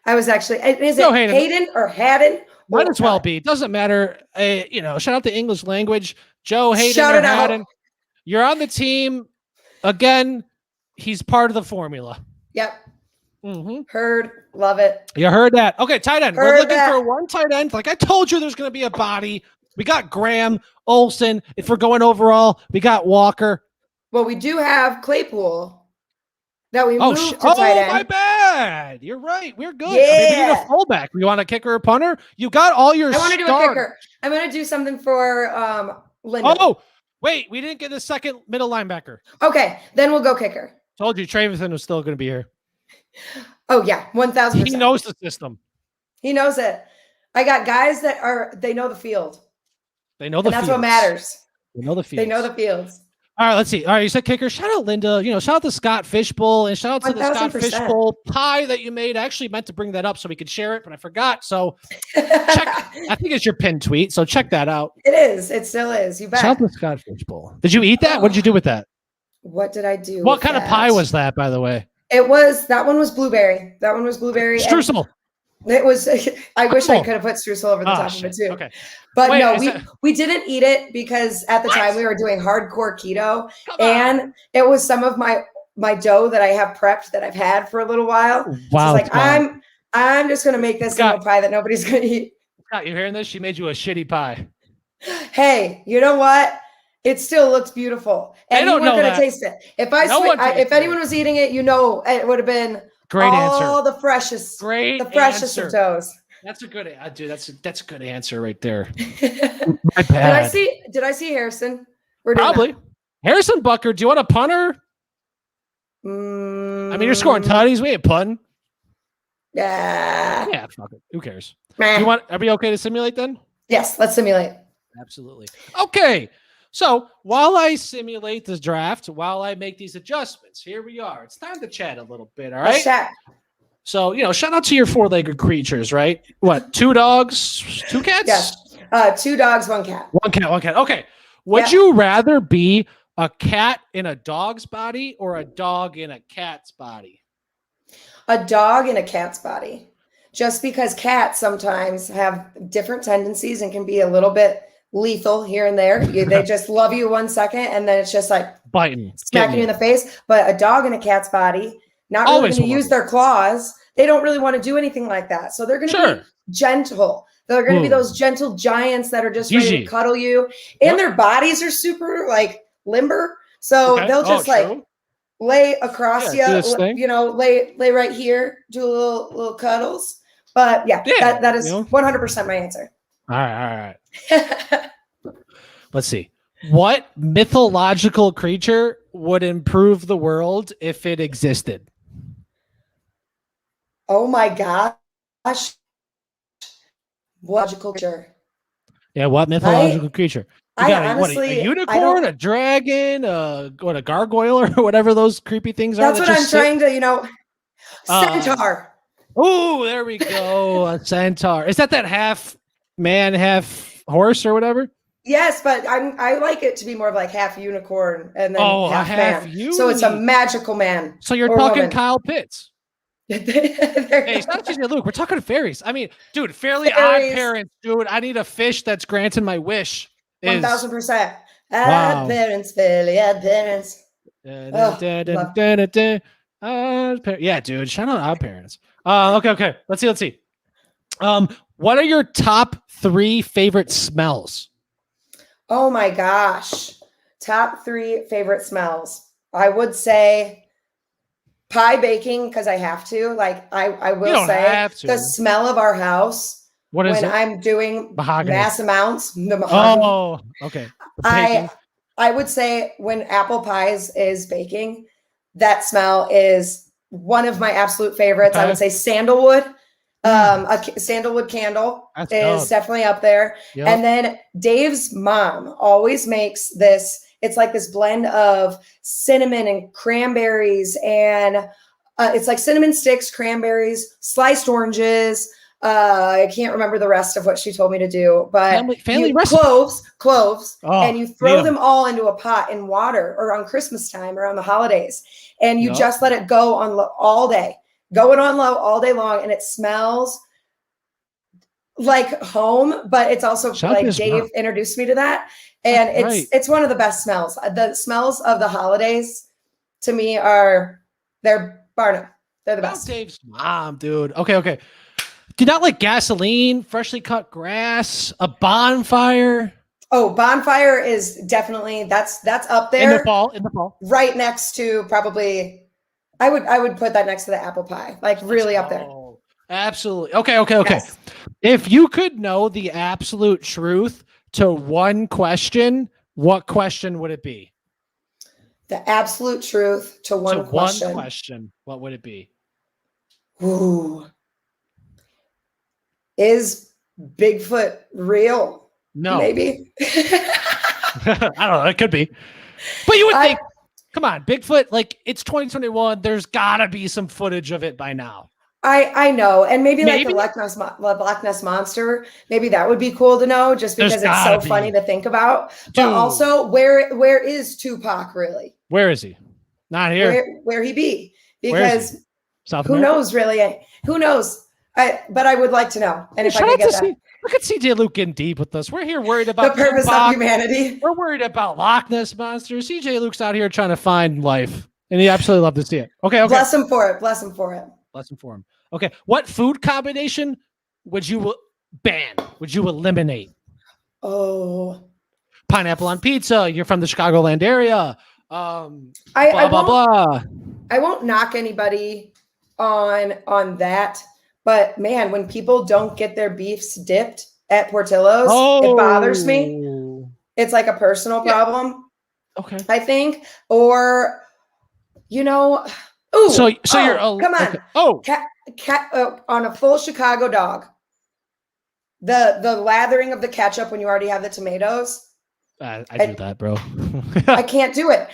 was actually, is it Hayden or Haddon? Might as well be. It doesn't matter. Shout out to English language. Joe Hayden Shout or it Haddon. out. You're on the team. Again, he's part of the formula. Yep. Mm-hmm. Heard. Love it. You heard that. Okay, tight end. We're looking for 1 tight end. Like I told you, there's going to be a body. We got Graham, Olsen. If we're going overall, we got Walker. Well, we do have Claypool that we moved to tight end. Oh, my bad. You're right. We're good. Yeah. I mean, we need a fullback. You want a kicker or punter? You got all your I want to do a kicker. I'm going to do something for Linda. Oh, wait. We didn't get a second middle linebacker. Okay. Then we'll go kicker. Told you Trevathan was still going to be here. Oh, yeah. 1,000%. He knows the system. He knows it. I got guys they know the field. They know the field. That's what matters. They know the field. They know the fields. All right, let's see. All right, you said kicker. Shout out Linda. Shout out to Scott Fishbowl and shout out to the Scott Fishbowl pie that you made. I actually meant to bring that up so we could share it, but I forgot. So check. I think it's your pinned tweet. So check that out. It is. It still is. You bet. Shout out to Scott Fishbowl. Did you eat that? What did you do with that? What did I do? What kind of pie was that, by the way? That one was blueberry. Streusel. It was. I wish I could have put streusel over the top of it too. Okay. But we didn't eat it because at the time we were doing hardcore keto, and it was some of my dough that I have prepped that I've had for a little while. Wow. So it's like I'm just gonna make this little pie that nobody's gonna eat. Scott, you hearing this? She made you a shitty pie. Hey, you know what? It still looks beautiful, and you weren't gonna taste it. If anyone was eating it, it would have been. Great answer. All the freshest. Great. The freshest of toes. That's a good dude. That's a good answer right there. My bad. Did I see Harrison? Probably. Harrison Bucker. Do you want a punter? I mean, you're scoring tutties. We ain't punting. Yeah. Yeah. Fuck it. Who cares? Are we okay to simulate then? Yes. Let's simulate. Absolutely. Okay. So while I simulate this draft, while I make these adjustments, here we are. It's time to chat a little bit. All right. Let's chat. So, shout out to your 4-legged creatures, right? What? 2 dogs, 2 cats? Yes. 2 dogs, 1 cat. 1 cat. Okay. Would you rather be a cat in a dog's body or a dog in a cat's body? A dog in a cat's body. Just because cats sometimes have different tendencies and can be a little bit lethal here and there. They just love you 1 second and then it's just like biting, smacking you in the face. But a dog in a cat's body, not really going to use their claws. They don't really want to do anything like that. So they're going to be gentle. They're going to be those gentle giants that are just ready to cuddle you. And their bodies are super limber. So they'll just lay across you, lay right here, do a little cuddles. But that is 100% my answer. All right. Let's see. What mythological creature would improve the world if it existed? Oh my gosh. Mythological creature. Yeah, what mythological creature? honestly, a unicorn, a dragon, a gargoyle, or whatever those creepy things are. That's what I'm trying to, centaur. Oh, there we go. A centaur. Is that half man, half horse or whatever? Yes, but I like it to be more of like half unicorn and then half man. So it's a magical man. So you're talking woman. Kyle Pitts. Hey, it's not just Luke. We're talking fairies. I mean, dude, Fairly Odd Parents, dude. I need a fish that's granting my wish. 1,000%. Odd parents, Fairly Odd Parents. Yeah, dude. Shout out Odd Parents. Okay. Let's see. What are your top 3 favorite smells? Oh my gosh. Top 3 favorite smells. I would say pie baking because I have to. Like I will say the smell of our house when I'm doing mass amounts. The mahogany. Oh, okay. I would say when apple pies is baking, that smell is one of my absolute favorites. I would say sandalwood. A sandalwood candle is definitely up there. Yep. And then Dave's mom always makes this. It's like this blend of cinnamon and cranberries, and it's like cinnamon sticks, cranberries, sliced oranges. I can't remember the rest of what she told me to do, but cloves, and you throw them all into a pot in water or on Christmas time around the holidays, and you just let it go on all day. Going on low all day long, and it smells like home, but it's also like Dave introduced me to that, and it's one of the best smells. The smells of the holidays to me they're bar none. They're the best. Dave's mom, dude. Okay. Do you not like gasoline, freshly cut grass, a bonfire? Oh, bonfire is definitely that's up there in the fall, right next to probably. I would put that next to the apple pie, like really up there. Absolutely. Okay. Yes. If you could know the absolute truth to one question, what question would it be? The absolute truth to one question. One question, what would it be? Ooh. Is Bigfoot real? No. Maybe. I don't know. It could be. But you would think, come on, Bigfoot, like it's 2021. There's gotta be some footage of it by now. I know. And maybe like the Loch Ness Monster, maybe that would be cool to know just because it's so funny to think about. Dude. But also where is Tupac really? Where is he? Not here. Where he be? Because South who America? knows really? Who knows? But I would like to know. And if I could get that. Look at CJ Luke getting deep with us. We're here worried about the purpose of humanity. We're worried about Loch Ness Monster. CJ Luke's out here trying to find life, and he absolutely love to see it. Okay. Bless him for it. Bless him for him. Okay. What food combination would you ban? Would you eliminate? Oh, pineapple on pizza. You're from the Chicagoland area. I won't knock anybody on that. But man, when people don't get their beefs dipped at Portillo's, it bothers me. It's like a personal problem. Okay. I think, or, come on. Okay. Oh, on a full Chicago dog, the lathering of the ketchup when you already have the tomatoes. I do that, bro. I can't do it.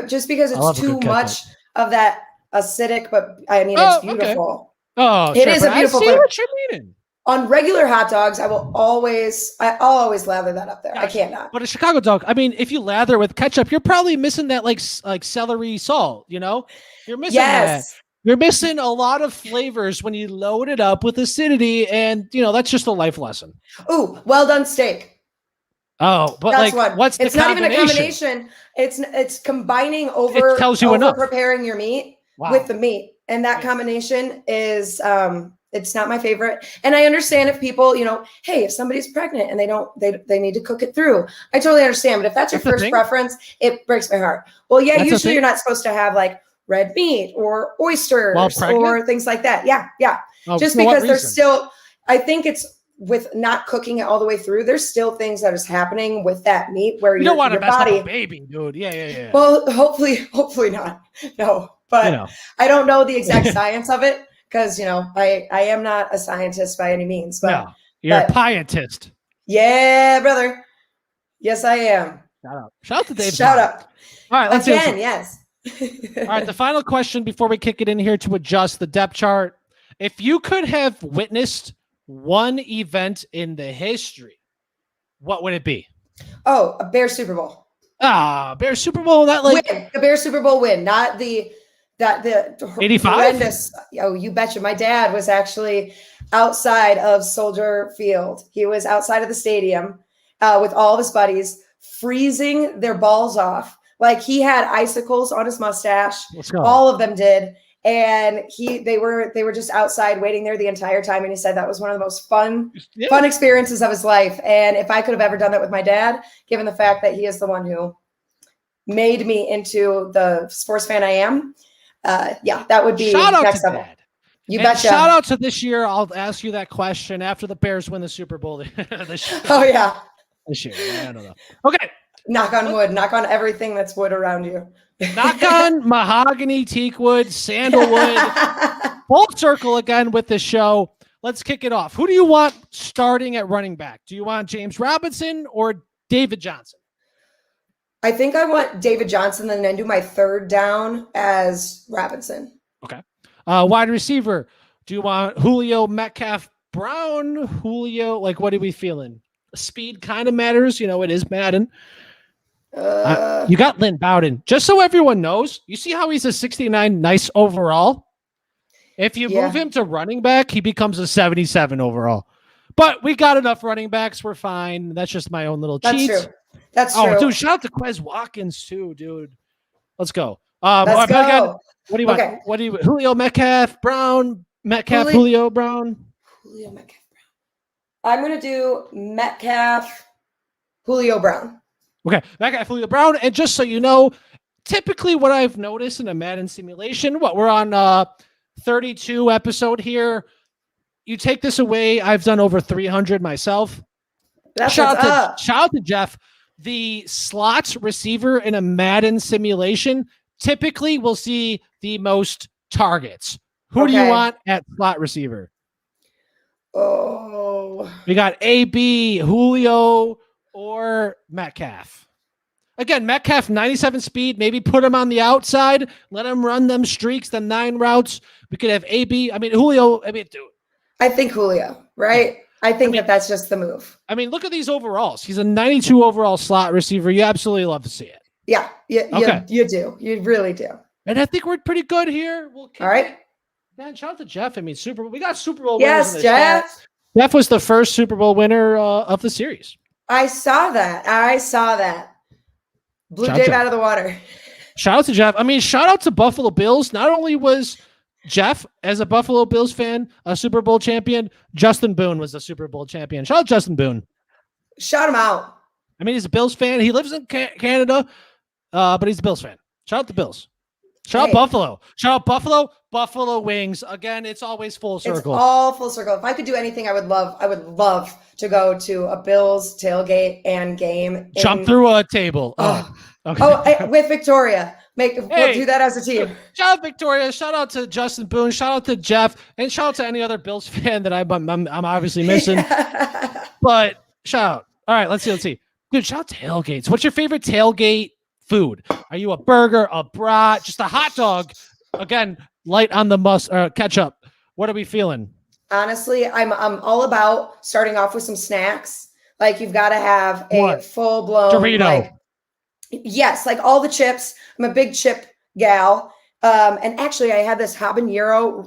Just because it's too much of that acidic, but I mean, it's beautiful. Okay. Oh, it is a beautiful. I see what you're meaning. On regular hot dogs, I'll always lather that up there. Gotcha. I can't not. But a Chicago dog, I mean, if you lather with ketchup, you're probably missing that like celery salt. You're missing that. You're missing a lot of flavors when you load it up with acidity, and that's just a life lesson. Ooh, well done steak. Oh, but that's what's the It's not even a combination. It's combining over. It tells you enough. Preparing your meat with the meat. And that combination is, it's not my favorite. And I understand if people, hey, if somebody's pregnant and they need to cook it through. I totally understand. But if that's your first preference, it breaks my heart. Well, yeah, usually you're not supposed to have like red meat or oysters or things like that. Yeah. Just because there's still, I think it's with not cooking it all the way through, there's still things that is happening with that meat where you don't want to mess up a baby, dude. Yeah. Well, hopefully not. No. But I don't know the exact science of it because, I am not a scientist by any means. But you're a pietist. Yeah, brother. Yes, I am. Shout out to Dave. Shout out. All right, let's again. Yes. All right, the final question before we kick it in here to adjust the depth chart. If you could have witnessed one event in the history, what would it be? Oh, a Bears Super Bowl. Bears Super Bowl. That like win. The Bears Super Bowl win, not the 85. Horrendous. Oh, you betcha. My dad was actually outside of Soldier Field. He was outside of the stadium with all of his buddies, freezing their balls off. Like he had icicles on his mustache. All of them did. And they were just outside waiting there the entire time. And he said that was one of the most fun experiences of his life. And if I could have ever done that with my dad, given the fact that he is the one who made me into the sports fan I am, that would be next level. You betcha. Shout out to this year. I'll ask you that question after the Bears win the Super Bowl this year. Oh yeah. This year. I don't know. Okay. Knock on wood. Knock on everything that's wood around you. Knock on mahogany, teak wood, sandalwood. Full circle again with the show. Let's kick it off. Who do you want starting at running back? Do you want James Robinson or David Johnson? I think I want David Johnson, and then do my third down as Robinson. Okay. Wide receiver. Do you want Julio, Metcalf, Brown? Julio, like what are we feeling? Speed kind of matters. It is Madden. You got Lynn Bowden. Just so everyone knows, you see how he's a 69 nice overall? If you move him to running back, he becomes a 77 overall. But we got enough running backs. We're fine. That's just my own little cheat. That's true. Dude, shout out to Quez Watkins too, dude. Let's go. Let's go. Again, what do you want? What do you Julio, Metcalf, Brown, Metcalf, Julio, Brown? Julio, Metcalf, Brown. I'm going to do Metcalf, Julio, Brown. Okay, Metcalf, Julio, Brown. And just so you know, typically what I've noticed in a Madden simulation, we're on 32 episode here. You take this away, I've done over 300 myself. Shout out to Jeff. The slot receiver in a Madden simulation typically will see the most targets. Who do you want at slot receiver? Oh, we got AB, Julio, or Metcalf. Again, Metcalf, 97 speed. Maybe put him on the outside. Let him run them streaks, the 9 routes. We could have AB. Julio. Dude. I think Julio, right? I think that's just the move. Look at these overalls. He's a 92 overall slot receiver. You absolutely love to see it. Yeah, you do. You really do. And I think we're pretty good here. All right. Man, shout out to Jeff. We got Super Bowl winners. Yes, Jeff. Jeff was the first Super Bowl winner of the series. I saw that. Blew Dave out of the water. Shout out to Jeff. Shout out to Buffalo Bills. Not only was Jeff, as a Buffalo Bills fan, a Super Bowl champion, Justin Boone was the Super Bowl champion. Shout out Justin Boone. Shout him out. He's a Bills fan. He lives in Canada, but he's a Bills fan. Shout out the Bills. Shout out Buffalo. Shout out Buffalo. Buffalo wings. Again, it's always full circle. It's all full circle. If I could do anything, I would love to go to a Bills tailgate and game. Jump through a table. With Victoria. We'll do that as a team. Shout out Victoria. Shout out to Justin Boone. Shout out to Jeff. And shout out to any other Bills fan that I'm obviously missing. But shout out. All right, let's see. Dude, shout out tailgates. What's your favorite tailgate food? Are you a burger, a brat, just a hot dog? Again, light on the ketchup. What are we feeling? Honestly, I'm all about starting off with some snacks. Like you've got to have a full-blown Dorito. Yes, like all the chips. I'm a big chip gal. And actually I had this habanero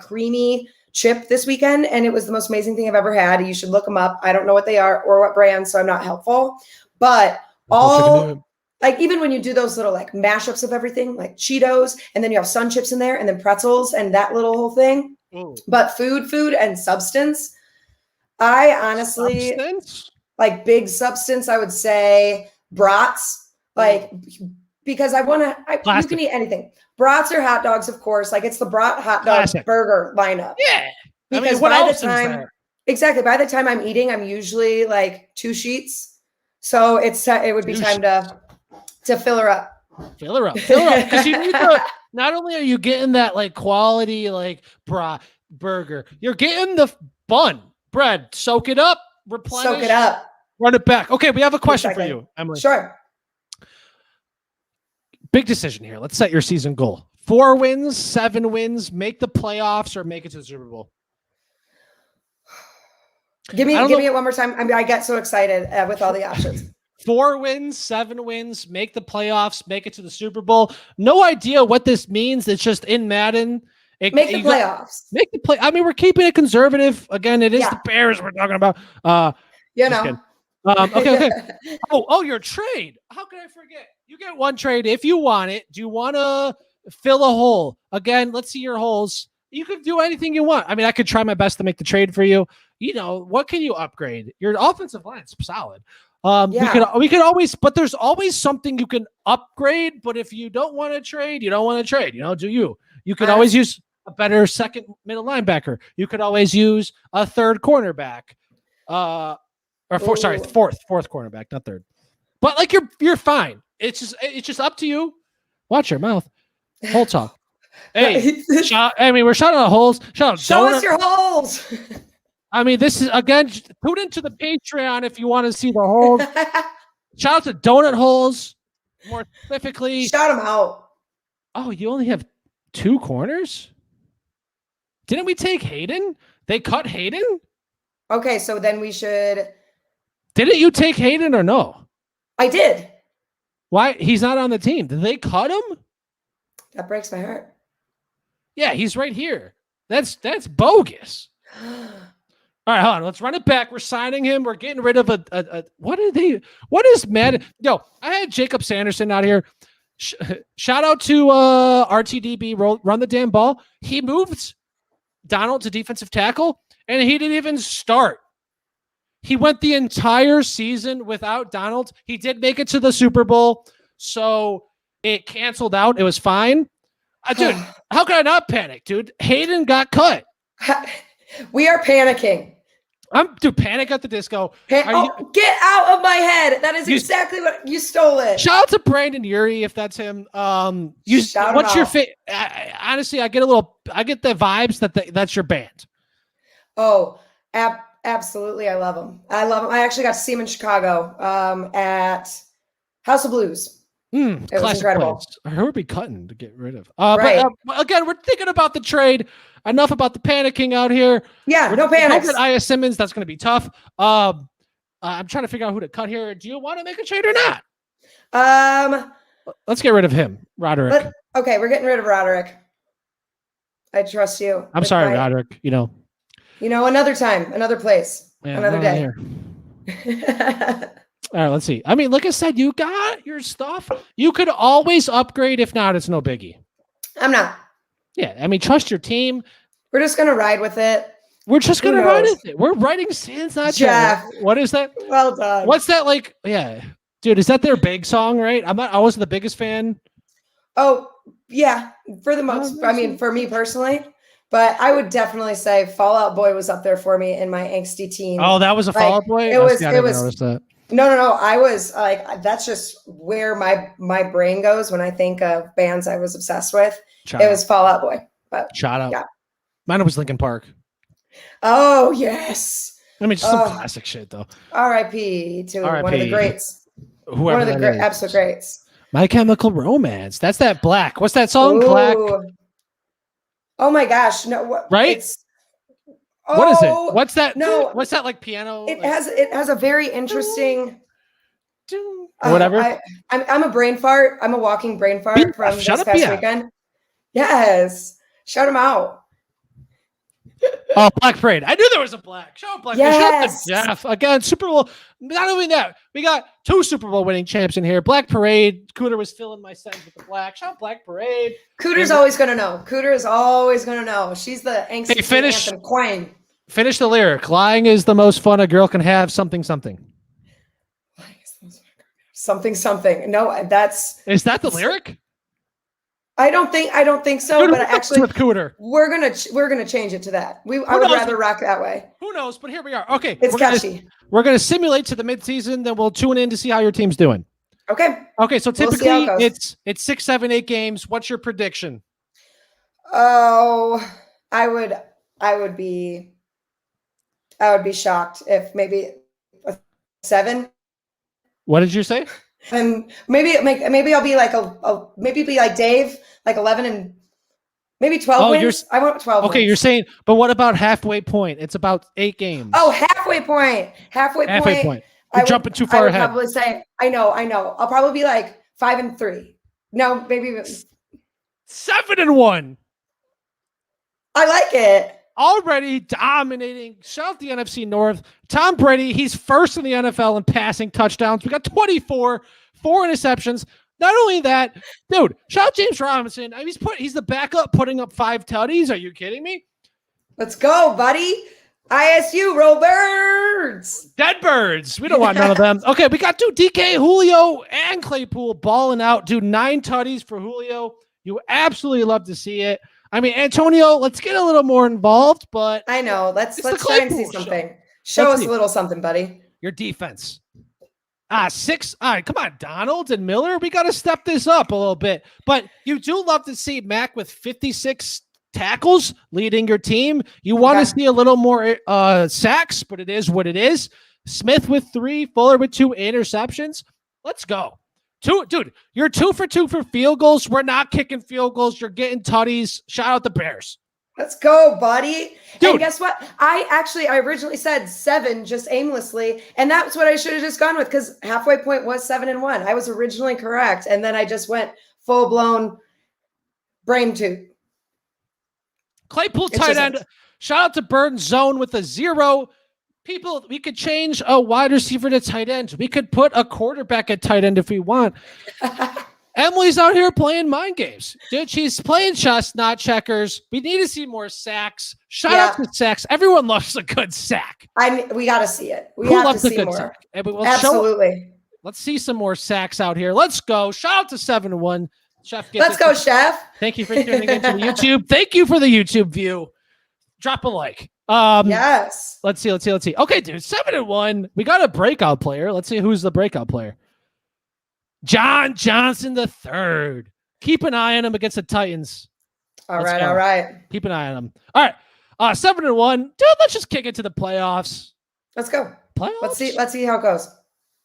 creamy chip this weekend, and it was the most amazing thing I've ever had. You should look them up. I don't know what they are or what brand, so I'm not helpful. But even when you do those little mashups of everything, like Cheetos, and then you have Sun Chips in there, and then pretzels, and that little whole thing. Ooh. But food and substance. I honestly big substance. I would say brats, because you can eat anything. Brats or hot dogs, of course. It's the brat hot dog burger lineup. Yeah. Because by the time I'm eating, I'm usually 2 sheets. So it would be time to fill her up. Fill her up. Because you need to, not only are you getting that quality burger, you're getting the bun bread. Soak it up. Replenish. Soak it up. Run it back. Okay, we have a question for you, Emily. Sure. Big decision here. Let's set your season goal. 4 wins, 7 wins, make the playoffs, or make it to the Super Bowl. Give me it one more time. I get so excited with all the options. 4 wins, 7 wins, make the playoffs, make it to the Super Bowl. No idea what this means. It's just in Madden. Make the playoffs. Make the play. I mean, we're keeping it conservative. Again, it is the Bears we're talking about. Okay. Your trade. How can I forget? You get 1 trade if you want it. Do you want to fill a hole? Again, let's see your holes. You could do anything you want. I mean, I could try my best to make the trade for you. What can you upgrade? Your offensive line's solid. We could always, but there's always something you can upgrade. But if you don't want to trade, you don't want to trade. Do you? You could always use a better second middle linebacker. You could always use a third cornerback. Fourth cornerback, not third. But like you're fine. It's just up to you. Watch your mouth. Whole talk. Hey, we're shouting out holes. Show us your holes. I mean, this is again. Tune into the Patreon if you want to see the holes. Shout out to Donut Holes, more specifically. Shout them out. Oh, you only have 2 corners? Didn't we take Hayden? They cut Hayden? Okay, so then we should. Didn't you take Hayden or no? I did. Why? He's not on the team. Did they cut him? That breaks my heart. Yeah, he's right here. That's bogus. All right, hold on. Let's run it back. We're signing him. We're getting rid of what is Madden? Yo, I had Jacob Sanderson out here. Shout out to RTDB, run the damn ball. He moved Donald to defensive tackle, and he didn't even start. He went the entire season without Donald. He did make it to the Super Bowl, so it canceled out. It was fine. Dude, how could I not panic, dude? Hayden got cut. We are panicking. Panic at the Disco. Get out of my head. That is exactly what you stole it. Shout out to Brandon Urie if that's him. What's your fit? Honestly, I get the vibes that's your band. Oh, absolutely. I love him. I actually got to see him in Chicago at House of Blues. It was incredible. Place. I heard we cutting to get rid of. Right. But again, we're thinking about the trade. Enough about the panicking out here. Yeah, no panics. Aya Simmons, that's going to be tough. I'm trying to figure out who to cut here. Do you want to make a trade or not? Let's get rid of him, Roderick. Okay, we're getting rid of Roderick. I trust you. I'm sorry, Roderick. Another time, another place, another day. All right, let's see. I mean, like I said, you got your stuff. You could always upgrade. If not, it's no biggie. I'm not. Yeah, I mean, trust your team. We're just going to ride with it. We're just going to ride with it. We're writing sands, not Jeff. What is that? Well done. What's that like? Yeah. Dude, is that their big song, right? I wasn't the biggest fan. Oh, yeah. For the most, I mean, for me personally. But I would definitely say Fall Out Boy was up there for me in my angsty teen. Oh, that was a Fall Out Boy? It was. No. I was like, that's just where my brain goes when I think of bands I was obsessed with. It was Fall Out Boy. But shout out. Yeah. Mine was Linkin Park. Oh, yes. I mean, just some classic shit, though. R.I.P. to one of the greats. One of the absolute greats. My Chemical Romance. That's that Black. What's that song? Ooh. Black. Oh, my gosh. No, what? Right? What is it? What's that? No. What's that like piano? It has a very interesting... whatever. I'm a brain fart. I'm a walking brain fart from this past weekend. Yes. Shout him out. Oh, Black Parade. I knew there was a Black. Shout out Black Parade. Shout out to Jeff. Again, Super Bowl. Not only that, we got 2 Super Bowl winning champs in here. Black Parade. Cooter was filling my sense with the Black. Shout out Black Parade. Cooter's always going to know. Cooter is always going to know. She's the angsty anthem queen. Finish the lyric. Lying is the most fun a girl can have. Something. Something. No, that's... Is that the lyric? I don't think so. Dude, but actually, with Cooter, we're gonna change it to that. I would rather rock that way. Who knows? But here we are. Okay, it's catchy. We're gonna simulate to the midseason, then we'll tune in to see how your team's doing. Okay. So typically it's 6, 7, 8 games. What's your prediction? Oh, I would be shocked if maybe a 7. What did you say? And maybe I'll be like maybe be like Dave, like 11 and maybe 12 wins. I want 12 okay, wins. you're saying, but what about halfway point? It's about 8 games. Oh, halfway point. Halfway point. You're jumping too far ahead. I would probably say, I know. I'll probably be like 5 and 3. No, maybe 7 and 1. I like it. Already dominating. Shout out the NFC North. Tom Brady, he's first in the NFL in passing touchdowns. We got 24, 4 interceptions. Not only that, dude, shout out James Robinson. I mean, he's the backup putting up 5 tutties. Are you kidding me? Let's go, buddy. ISU, roll birds. Dead birds. We don't want none of them. Okay, we got DK, Julio, and Claypool balling out. Dude, 9 tutties for Julio. You absolutely love to see it. I mean, Antonio, let's get a little more involved, but I know. Let's try and see something. Show us a little something, buddy. Your defense. 6. All right, come on, Donald and Miller. We got to step this up a little bit. But you do love to see Mac with 56 tackles leading your team. You want to see a little more sacks, but it is what it is. Smith with 3, Fuller with 2 interceptions. Let's go. Dude, you're 2 for 2 for field goals. We're not kicking field goals. You're getting tutties. Shout out the Bears. Let's go, buddy. Dude. And guess what? I originally said 7 just aimlessly, and that's what I should have just gone with because halfway point was 7 and 1. I was originally correct, and then I just went full blown brain tooth. Claypool tight end. Shout out to Burn Zone with a 0. People, we could change a wide receiver to tight end. We could put a quarterback at tight end if we want. Emily's out here playing mind games. Dude, she's playing chess, not checkers. We need to see more sacks. Shout out to sacks. Everyone loves a good sack. We got to see it. We have to see more. Absolutely. Let's see some more sacks out here. Let's go. Shout out to 7-1. Chef. Let's go, Chef. Thank you for tuning into the YouTube. Thank you for the YouTube view. Drop a like. Yes. Let's see. Okay, dude, 7-1. We got a breakout player. Let's see who's the breakout player. John Johnson III. Keep an eye on him against the Titans. All right. Keep an eye on him. All right. 7-1. Dude, let's just kick it to the playoffs. Let's go. Playoffs? Let's see how it goes.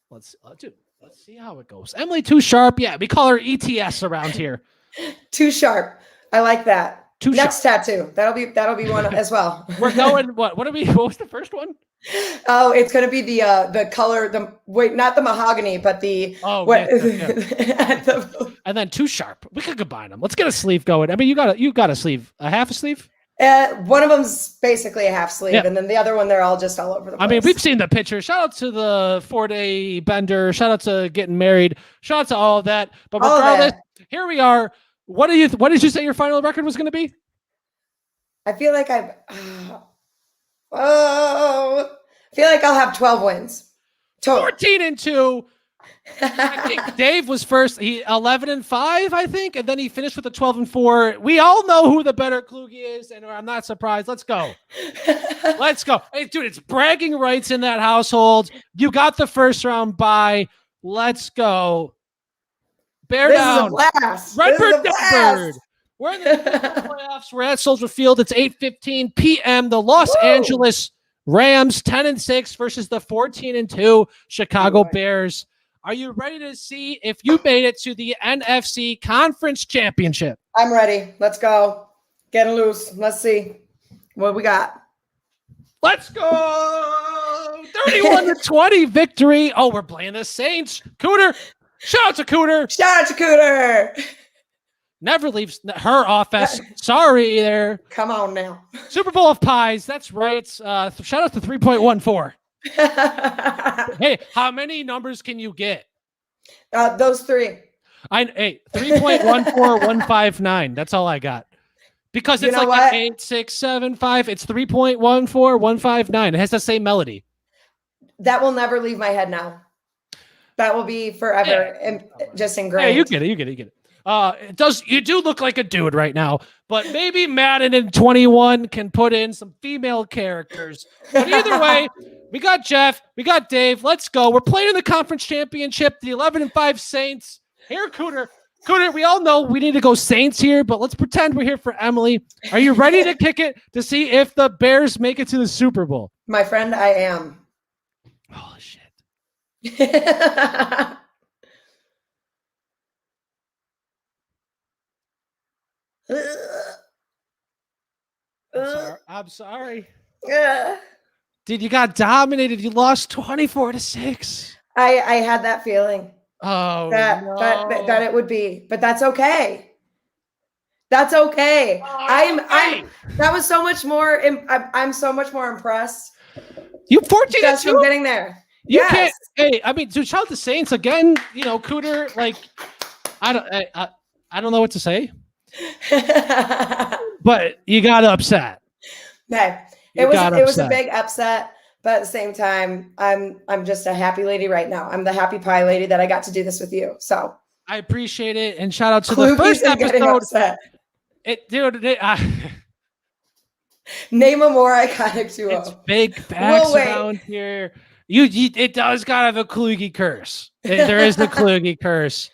Let's see how it goes. Emily Too Sharp. Yeah, we call her ETS around here. Too Sharp. I like that. Next tattoo. That'll be one as well. We're going what was the first one? Oh, it's gonna be the color, not the mahogany, but the and then Too Sharp. We could combine them. Let's get a sleeve going. I mean, you got a sleeve, a half a sleeve? One of them's basically a half sleeve, and then the other one they're all just all over the place. I mean, we've seen the picture. Shout out to the 4-day bender. Shout out to getting married. Shout out to all of that. But regardless, here we are. What did you say your final record was going to be? I feel like I'll have 12 wins. Total. 14-2. I think Dave was first. He 11-5, I think, and then he finished with a 12-4. We all know who the better Kluge is, and I'm not surprised. Let's go. Let's go. Hey, dude, it's bragging rights in that household. You got the first round bye. Let's go. Bear down. This is a blast. Redbird, Deadbird. We're in the playoffs. We're at Soldier Field. It's 8:15 p.m. The Los Angeles Rams 10-6 versus the 14-2 Chicago Bears. Are you ready to see if you made it to the NFC Conference Championship? I'm ready. Let's go. Getting loose. Let's see what we got. Let's go. 31-20 victory. Oh, we're playing the Saints. Cooter. Shout out to Cooter. Shout out to Cooter. Never leaves her office. Sorry there. Come on now. Super Bowl of Pies. That's right. Shout out to 3.14. Hey, how many numbers can you get? Those 3. 3.14159. That's all I got. Because it's like 8, 6, 7, 5. It's 3.14159. It has the same melody. That will never leave my head now. That will be forever and just ingrained. Yeah, you get it. You do look like a dude right now, but maybe Madden in 21 can put in some female characters. But either way, we got Jeff, we got Dave. Let's go. We're playing in the conference championship, the 11-5 Saints. Here, Cooter, we all know we need to go Saints here, but let's pretend we're here for Emily. Are you ready to kick it to see if the Bears make it to the Super Bowl? My friend, I am. Holy shit. I'm sorry. Dude, you got dominated. You lost 24-6. I had that feeling. Oh, that it would be, but that's okay. That's okay. That was so much more. I'm so much more impressed. You 14 just from getting there. You can't. Hey, I mean, to shout the Saints again. You know, Cooter. Like, I don't know what to say. But you got upset. Okay, it was a big upset. But at the same time, I'm just a happy lady right now. I'm the happy pie lady that I got to do this with you. So I appreciate it, and shout out to the first episode. Name a more iconic duo. It's big backs around here. It does gotta have a Kluge curse. There is the Kluge curse.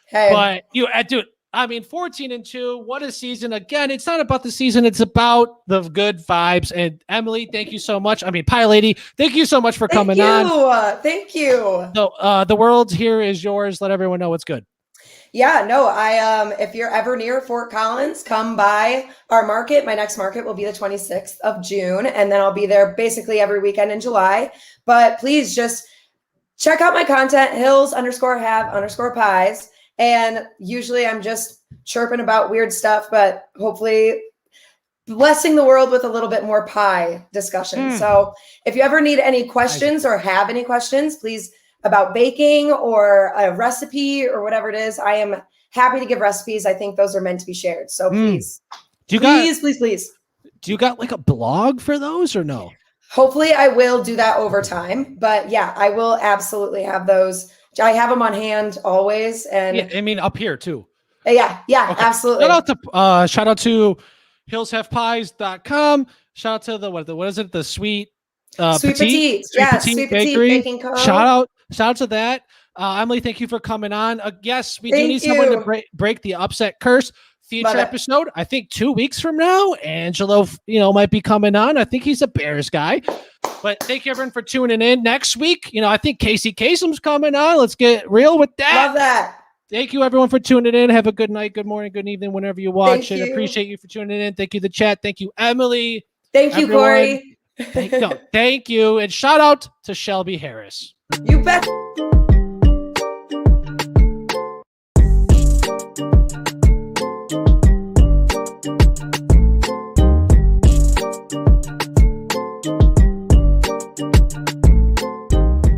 Hey. But dude. I mean, 14-2. What a season. Again, it's not about the season. It's about the good vibes. And Emily, thank you so much. I mean, Pie Lady, thank you so much for coming on. Thank you. So the world here is yours. Let everyone know what's good. Yeah, no, if you're ever near Fort Collins, come by our market. My next market will be the 26th of June. And then I'll be there basically every weekend in July. But please just check out my content, hills_have_pies. And usually I'm just chirping about weird stuff, but hopefully blessing the world with a little bit more pie discussion. So if you ever need any questions or have any questions, please, about baking or a recipe or whatever it is, I am happy to give recipes. I think those are meant to be shared. So please, please. Do you got like a blog for those or no? Hopefully I will do that over time, but yeah, I will absolutely have those. I have them on hand always. And yeah, I mean, up here too. Yeah, okay. Absolutely. Shout out to hillshavepies.com. Shout out to what is it? The Sweet Petite. Sweet Petite Baking Co. Shout out to that. Emily, thank you for coming on. Yes, we do need someone to break the upset curse. Future episode, I think 2 weeks from now, Angelo, might be coming on. I think he's a Bears guy. But thank you everyone for tuning in. Next week, I think Casey Kasem's coming on. Let's get real with that. Love that. Thank you everyone for tuning in. Have a good night, good morning, good evening, whenever you watch it. Appreciate you for tuning in. Thank you, the chat. Thank you, Emily. Thank you, Corey. Thank you. And shout out to Shelby Harris. You bet.